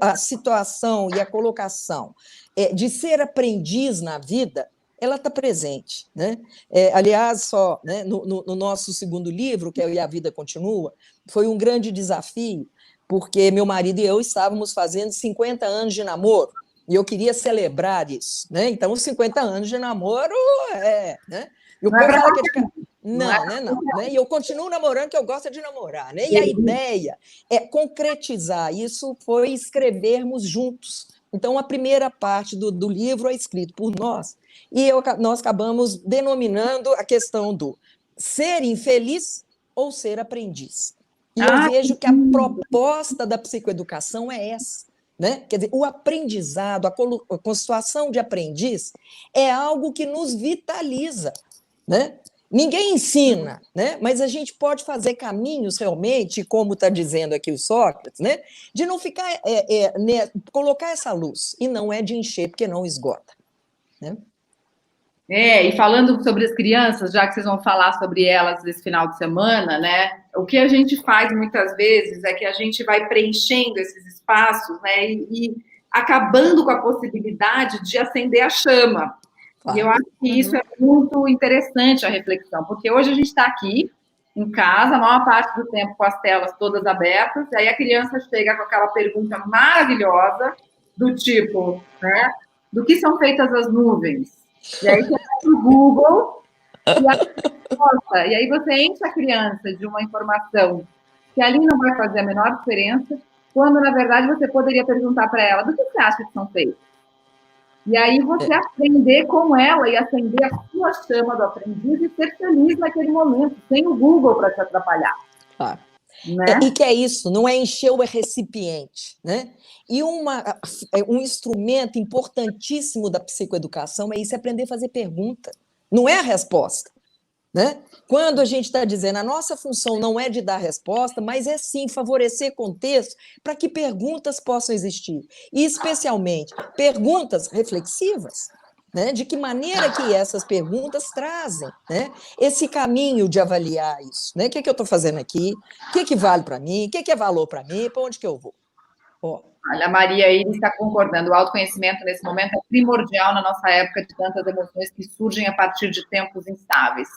a situação e a colocação de ser aprendiz na vida, ela está presente. Né? Aliás, né, no nosso segundo livro, que é E a Vida Continua, foi um grande desafio, porque meu marido e eu estávamos fazendo 50 anos de namoro, e eu queria celebrar isso. Né? Então, os 50 anos de namoro né? E o povo fala que é de... Não, né? Não. Né? E eu continuo namorando, que eu gosto de namorar. Né? E a ideia é concretizar isso, foi escrevermos juntos. Então, a primeira parte do livro é escrito por nós, e nós acabamos denominando a questão do ser infeliz ou ser aprendiz. E eu vejo que a proposta da psicoeducação é essa. Né? Quer dizer, o aprendizado, a constituição de aprendiz é algo que nos vitaliza. Né? Ninguém ensina, né? Mas a gente pode fazer caminhos realmente, como está dizendo aqui o Sócrates, né? De não ficar, colocar essa luz, e não é de encher, porque não esgota. Né? E falando sobre as crianças, já que vocês vão falar sobre elas esse final de semana, né? O que a gente faz muitas vezes é que a gente vai preenchendo esses espaços, né? E acabando com a possibilidade de acender a chama. E eu acho que isso é muito interessante, a reflexão, porque hoje a gente está aqui em casa, a maior parte do tempo com as telas todas abertas, e aí a criança chega com aquela pergunta maravilhosa do tipo, né? Do que são feitas as nuvens? E aí você vai no Google e aí você enche a criança de uma informação que ali não vai fazer a menor diferença, quando, na verdade, você poderia perguntar para ela do que você acha que são feitos. E aí você aprender com ela e acender a sua chama do aprendiz e ser feliz naquele momento, sem o Google para te atrapalhar. Claro. Né? E que é isso, não é encher o recipiente. Né? E um instrumento importantíssimo da psicoeducação é isso, é aprender a fazer pergunta. Não é a resposta. Né? Quando a gente está dizendo a nossa função não é de dar resposta, mas é sim favorecer contexto para que perguntas possam existir. E, especialmente, perguntas reflexivas. Né? De que maneira que essas perguntas trazem, né? Esse caminho de avaliar isso. Né? O que eu estou fazendo aqui? O que vale para mim? O que é valor para mim? Para onde que eu vou? Olha, a Maria Iris está concordando. O autoconhecimento, nesse momento, é primordial na nossa época de tantas emoções que surgem a partir de tempos instáveis.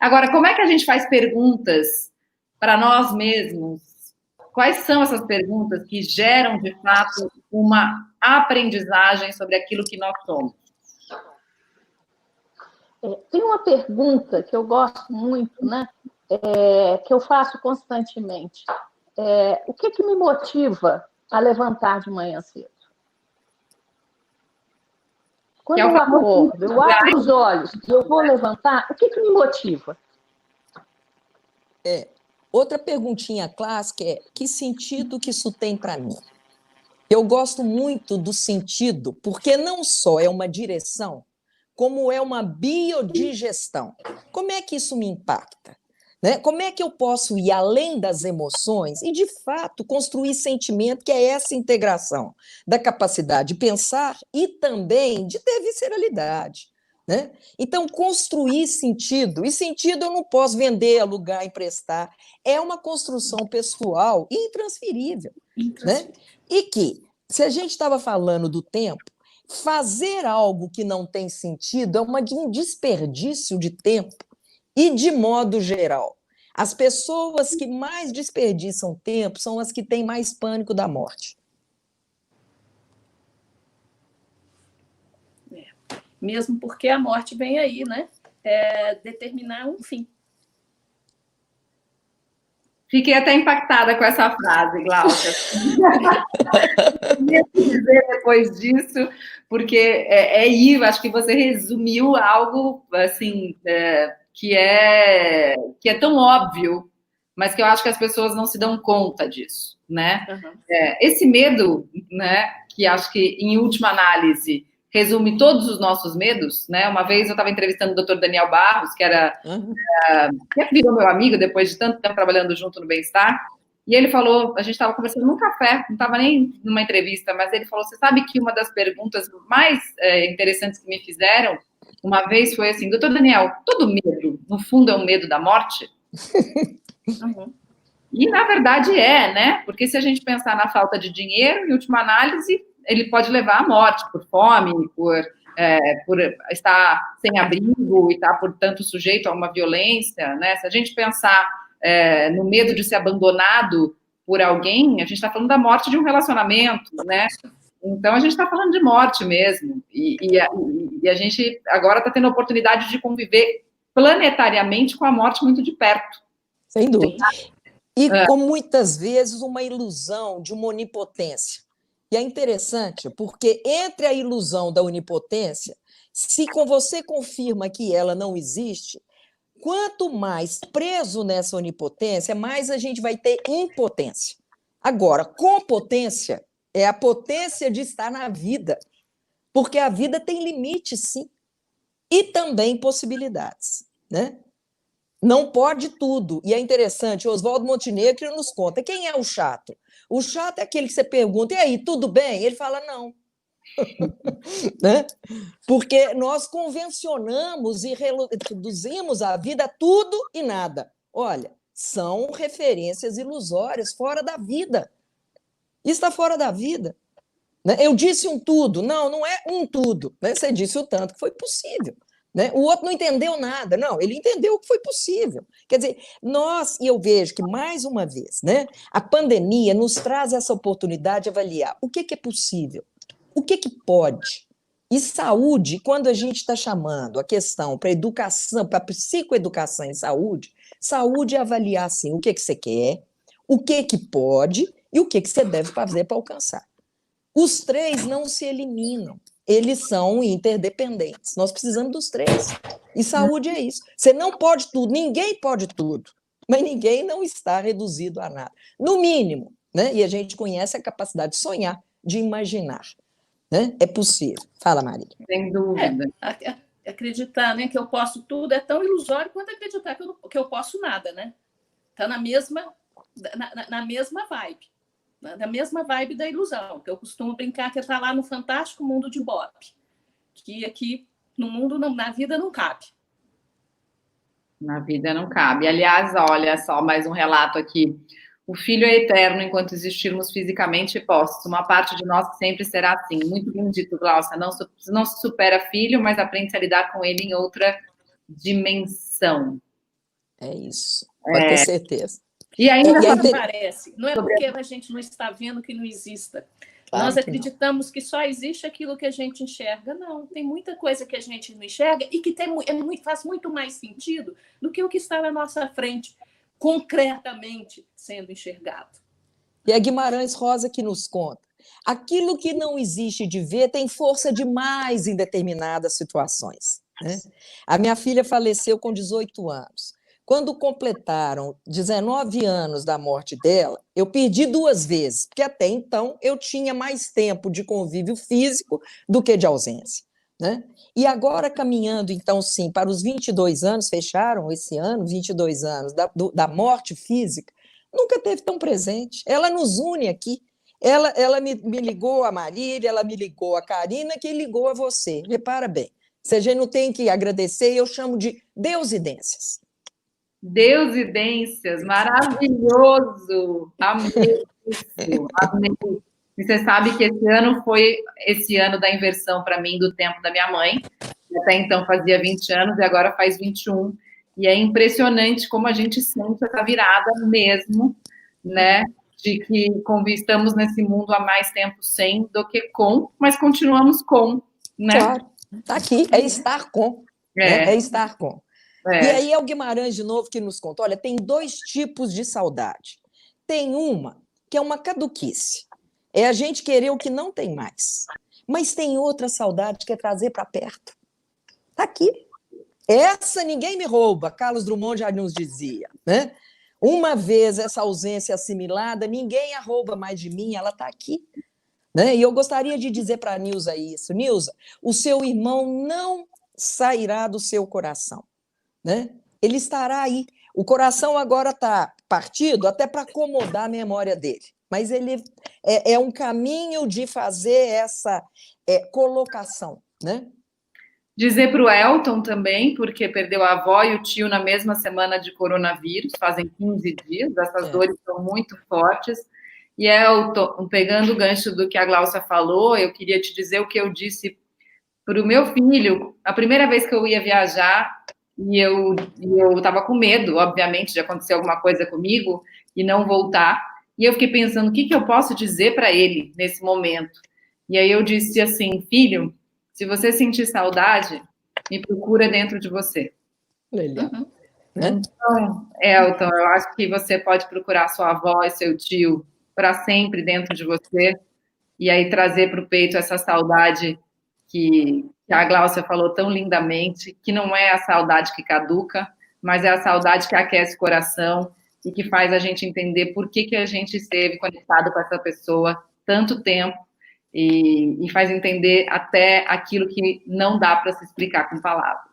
Agora, como é que a gente faz perguntas para nós mesmos quais são essas perguntas que geram, de fato, uma aprendizagem sobre aquilo que nós somos? Tem uma pergunta que eu gosto muito, né? Que eu faço constantemente. O que me motiva a levantar de manhã cedo? Quando eu acordo, eu abro os olhos e eu vou levantar, o que me motiva? Outra perguntinha clássica é: que sentido que isso tem para mim? Eu gosto muito do sentido, porque não só é uma direção, como é uma biodigestão. Como é que isso me impacta? Né? Como é que eu posso ir além das emoções e, de fato, construir sentimento, que é essa integração da capacidade de pensar e também de ter visceralidade? Né? Então, construir sentido, e sentido eu não posso vender, alugar, emprestar, é uma construção pessoal e intransferível. Né? E que, se a gente estava falando do tempo, fazer algo que não tem sentido é um desperdício de tempo. E, de modo geral, as pessoas que mais desperdiçam tempo são as que têm mais pânico da morte. Mesmo porque a morte vem aí, né? Determinar um fim. Fiquei até impactada com essa frase, Glaucia. Queria dizer depois disso, porque acho que você resumiu algo assim que é tão óbvio, mas que eu acho que as pessoas não se dão conta disso, né? Uhum. Esse medo, né? Que acho que em última análise resume todos os nossos medos, né? Uma vez eu estava entrevistando o Dr. Daniel Barros, que virou meu amigo depois de tanto tempo trabalhando junto no Bem-Estar, e ele falou, a gente estava conversando num café, não estava nem numa entrevista, mas ele falou, você sabe que uma das perguntas mais interessantes que me fizeram uma vez foi assim: doutor Daniel, todo medo, no fundo, é um medo da morte? Uhum. E, na verdade, né? Porque se a gente pensar na falta de dinheiro, em última análise, ele pode levar à morte por fome, por estar sem abrigo e estar, portanto, sujeito a uma violência, né? Se a gente pensar no medo de ser abandonado por alguém, a gente está falando da morte de um relacionamento, né? Então, a gente está falando de morte mesmo. E a gente agora está tendo a oportunidade de conviver planetariamente com a morte muito de perto. Sem dúvida. E com muitas vezes uma ilusão de uma onipotência. E é interessante, porque entre a ilusão da onipotência, se com você confirma que ela não existe, quanto mais preso nessa onipotência, mais a gente vai ter impotência. Agora, compotência é a potência de estar na vida, porque a vida tem limites, sim, e também possibilidades, né? Não pode tudo. E é interessante, Oswaldo Montenegro nos conta, quem é o chato? O chato é aquele que você pergunta, e aí, tudo bem? Ele fala, não. Né? Porque nós convencionamos e reduzimos a vida a tudo e nada. Olha, são referências ilusórias, fora da vida. Está fora da vida. Né? Eu disse um tudo. Não é um tudo. Né? Você disse o tanto que foi possível. Né? O outro não entendeu nada. Não, ele entendeu o que foi possível. Quer dizer, e eu vejo que, mais uma vez, né, a pandemia nos traz essa oportunidade de avaliar o que é possível, o que pode. E saúde, quando a gente está chamando a questão para educação, para psicoeducação em saúde, saúde é avaliar, assim, o que você quer, o que pode e o que você deve fazer para alcançar. Os três não se eliminam. Eles são interdependentes. Nós precisamos dos três. E saúde é isso. Você não pode tudo, ninguém pode tudo, mas ninguém não está reduzido a nada. No mínimo, né? E a gente conhece a capacidade de sonhar, de imaginar. Né? É possível. Fala, Marília. Sem dúvida. Acreditar, né, que eu posso tudo é tão ilusório quanto acreditar que eu posso nada, né? Está na mesma vibe. Da mesma vibe da ilusão, que eu costumo brincar que está lá no fantástico mundo de Bob, que aqui no mundo, na vida, não cabe. Na vida não cabe. Aliás, olha só, mais um relato aqui. O filho é eterno enquanto existirmos fisicamente postos. Uma parte de nós sempre será assim. Muito bem dito, Glaucia. Não se supera filho, mas aprende a lidar com ele em outra dimensão. É isso. Pode ter certeza. E ainda parece. Não é porque a gente não está vendo que não exista. Claro. Nós acreditamos que só existe aquilo que a gente enxerga. Não, tem muita coisa que a gente não enxerga e que faz muito mais sentido do que o que está na nossa frente, concretamente sendo enxergado. E é Guimarães Rosa que nos conta. Aquilo que não existe de ver tem força demais em determinadas situações, né? A minha filha faleceu com 18 anos. Quando completaram 19 anos da morte dela, eu perdi 2 vezes, porque até então eu tinha mais tempo de convívio físico do que de ausência, né? E agora, caminhando, então, sim, para os 22 anos, fecharam esse ano, 22 anos da morte física, nunca teve tão presente. Ela nos une aqui. Ela me ligou a Marília, ela me ligou a Karina, que ligou a você. Repara bem, se a gente não tem que agradecer, eu chamo de deusidências. Deusidências, maravilhoso! Amei isso, amei. E você sabe que esse ano foi esse ano da inversão para mim do tempo da minha mãe. Até então fazia 20 anos e agora faz 21. E é impressionante como a gente sente essa virada mesmo, né? De que estamos nesse mundo há mais tempo sem do que com, mas continuamos com, né? Claro, está aqui, é estar com. É estar com. É. E aí é o Guimarães, de novo, que nos conta. Olha, tem 2 tipos de saudade. Tem uma que é uma caduquice. É a gente querer o que não tem mais. Mas tem outra saudade que é trazer para perto. Está aqui. Essa ninguém me rouba, Carlos Drummond já nos dizia, né? Uma vez essa ausência assimilada, ninguém a rouba mais de mim, ela está aqui. Né? E eu gostaria de dizer para a Nilza isso. Nilza, o seu irmão não sairá do seu coração. Né? Ele estará aí. O coração agora está partido até para acomodar a memória dele. Mas ele é um caminho de fazer essa colocação. Né? Dizer para o Elton também, porque perdeu a avó e o tio na mesma semana de coronavírus, fazem 15 dias, essas dores são muito fortes. E Elton, pegando o gancho do que a Gláucia falou, eu queria te dizer o que eu disse para o meu filho, a primeira vez que eu ia viajar, e eu estava com medo, obviamente, de acontecer alguma coisa comigo e não voltar. E eu fiquei pensando, o que eu posso dizer para ele nesse momento? E aí eu disse assim, filho, se você sentir saudade, me procura dentro de você. Legal. Uhum. Então, Elton, eu acho que você pode procurar sua avó e seu tio para sempre dentro de você e aí trazer para o peito essa saudade que a Gláucia falou tão lindamente, que não é a saudade que caduca, mas é a saudade que aquece o coração e que faz a gente entender por que a gente esteve conectado com essa pessoa tanto tempo e faz entender até aquilo que não dá para se explicar com palavras.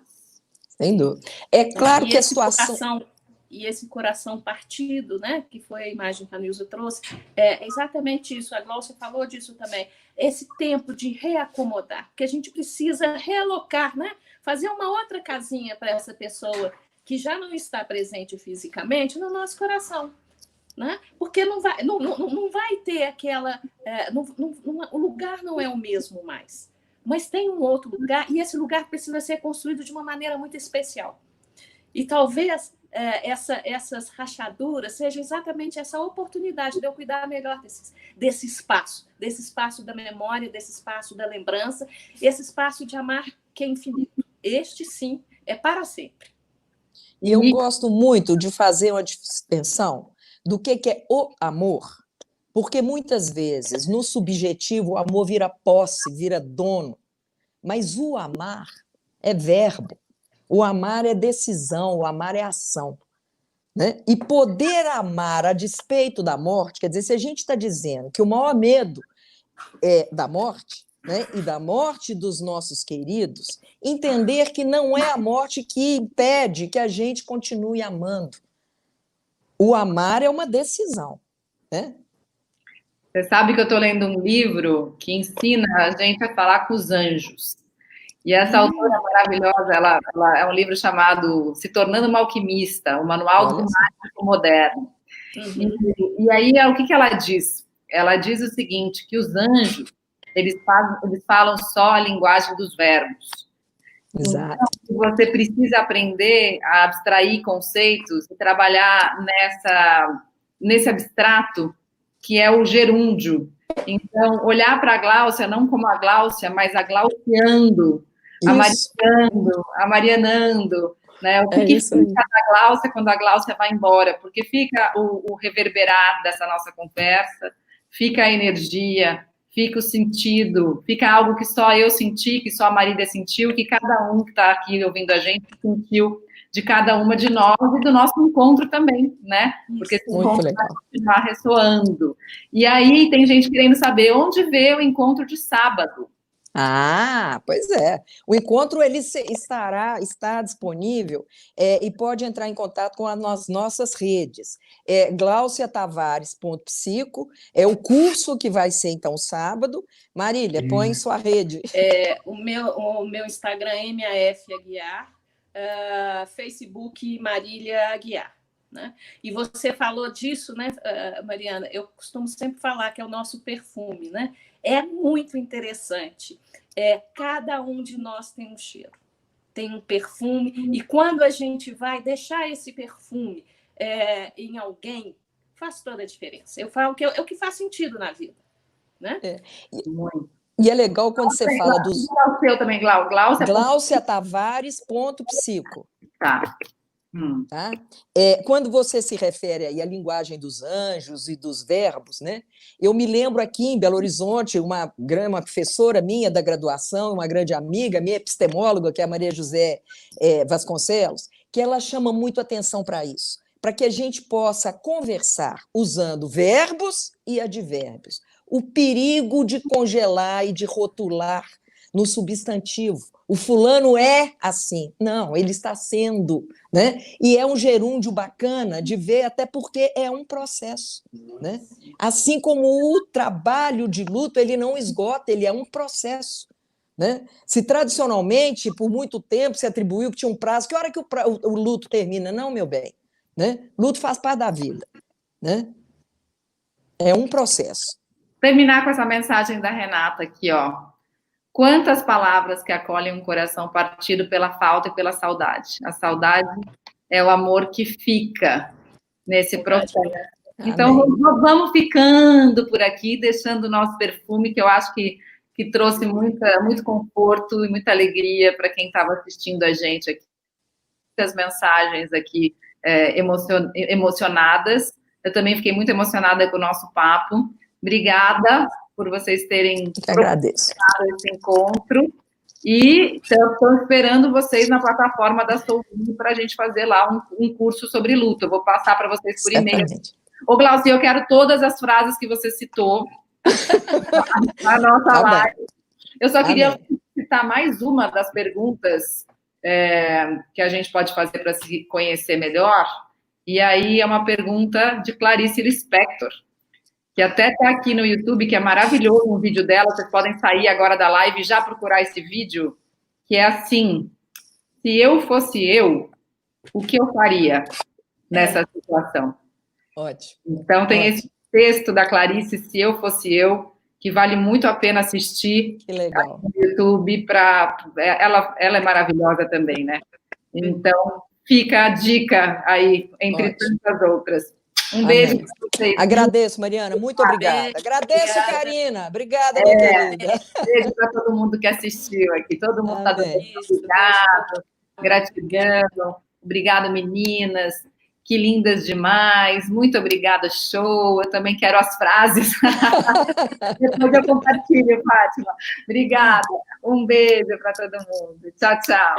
Sem dúvida. É claro que a situação... E esse coração partido, né, que foi a imagem que a Nilza trouxe, é exatamente isso, a Gláucia falou disso também, esse tempo de reacomodar, que a gente precisa realocar, né, fazer uma outra casinha para essa pessoa que já não está presente fisicamente no nosso coração. Né? Porque não vai ter aquela... o lugar não é o mesmo mais, mas tem um outro lugar, e esse lugar precisa ser construído de uma maneira muito especial. E talvez essas rachaduras seja exatamente essa oportunidade de eu cuidar melhor desse espaço da memória, desse espaço da lembrança, esse espaço de amar que é infinito. Este, sim, é para sempre. E eu gosto muito de fazer uma distinção do que é o amor, porque muitas vezes, no subjetivo, o amor vira posse, vira dono, mas o amar é verbo. O amar é decisão, o amar é ação. Né? E poder amar a despeito da morte, quer dizer, se a gente está dizendo que o maior medo é da morte, né? E da morte dos nossos queridos, entender que não é a morte que impede que a gente continue amando. O amar é uma decisão. Né? Você sabe que eu estou lendo um livro que ensina a gente a falar com os anjos. E essa autora maravilhosa, ela é um livro chamado Se Tornando uma Alquimista, o Manual do Mágico Moderno. Uhum. E aí, o que ela diz? Ela diz o seguinte, que os anjos, eles falam só a linguagem dos verbos. Exato. Então, você precisa aprender a abstrair conceitos e trabalhar nesse abstrato, que é o gerúndio. Então, olhar para a Gláucia não como a Gláucia, mas a Glauciando, a Marianando, a Marianando, né? O que fica da Gláucia quando a Gláucia vai embora? Porque fica o reverberar dessa nossa conversa, fica a energia, fica o sentido, fica algo que só eu senti, que só a Marília sentiu, que cada um que está aqui ouvindo a gente sentiu de cada uma de nós e do nosso encontro também, né? Porque esse encontro vai continuar ressoando. E aí tem gente querendo saber onde vê o encontro de sábado. Ah, pois é. O encontro ele está disponível e pode entrar em contato com as nossas redes. glauciatavares.psico é o curso que vai ser, então, sábado. Marília, põe sua rede. O meu Instagram é MAF Aguiar, Facebook Marília Aguiar. Né? E você falou disso, né, Mariana? Eu costumo sempre falar que é o nosso perfume, né? É muito interessante. Cada um de nós tem um cheiro, tem um perfume, e quando a gente vai deixar esse perfume em alguém, faz toda a diferença. Eu falo que é o que faz sentido na vida. Né? E é legal quando você fala dos... O seu também, glauciatavares.psico. Tá. Tá? Quando você se refere aí à linguagem dos anjos e dos verbos, né? Eu me lembro aqui em Belo Horizonte, uma professora minha da graduação, uma grande amiga, minha epistemóloga, que é a Maria José Vasconcelos, que ela chama muito atenção para isso, para que a gente possa conversar usando verbos e advérbios. O perigo de congelar e de rotular no substantivo. O fulano é assim. Não, ele está sendo, né? E é um gerúndio bacana de ver, até porque é um processo, né? Assim como o trabalho de luto, ele não esgota, ele é um processo, né? Se tradicionalmente, por muito tempo, se atribuiu que tinha um prazo, que hora que o luto termina? Não, meu bem, né? Luto faz parte da vida, né? É um processo. Terminar com essa mensagem da Renata aqui, ó. Quantas palavras que acolhem um coração partido pela falta e pela saudade. A saudade é o amor que fica nesse processo. Então, nós vamos ficando por aqui, deixando o nosso perfume, que eu acho que trouxe muito conforto e muita alegria para quem estava assistindo a gente aqui. Muitas mensagens aqui emocionadas. Eu também fiquei muito emocionada com o nosso papo. Obrigada por vocês terem agradeço esse encontro. E estou esperando vocês na plataforma da Soulville para a gente fazer lá um curso sobre luto. Eu vou passar para vocês por e-mail. Ô, Glaucia, eu quero todas as frases que você citou na nossa live. Eu só queria citar mais uma das perguntas que a gente pode fazer para se conhecer melhor. E aí é uma pergunta de Clarice Lispector, que até está aqui no YouTube, que é maravilhoso um vídeo dela, vocês podem sair agora da live e já procurar esse vídeo, que é assim: se eu fosse eu, o que eu faria nessa situação? Ótimo. Então tem esse texto da Clarice, Se Eu Fosse Eu, que vale muito a pena assistir. Que legal. No YouTube, ela é maravilhosa também, né? Então, fica a dica aí, entre tantas outras. Um beijo para vocês. Agradeço, Mariana, muito obrigada. Agradeço, Karina. Obrigada, minha querida. Beijo para todo mundo que assistiu aqui. Todo mundo está dando obrigado, gratidão. Obrigada, meninas. Que lindas demais. Muito obrigada, show. Eu também quero as frases. Depois eu compartilho, Fátima. Obrigada. Um beijo para todo mundo. Tchau, tchau.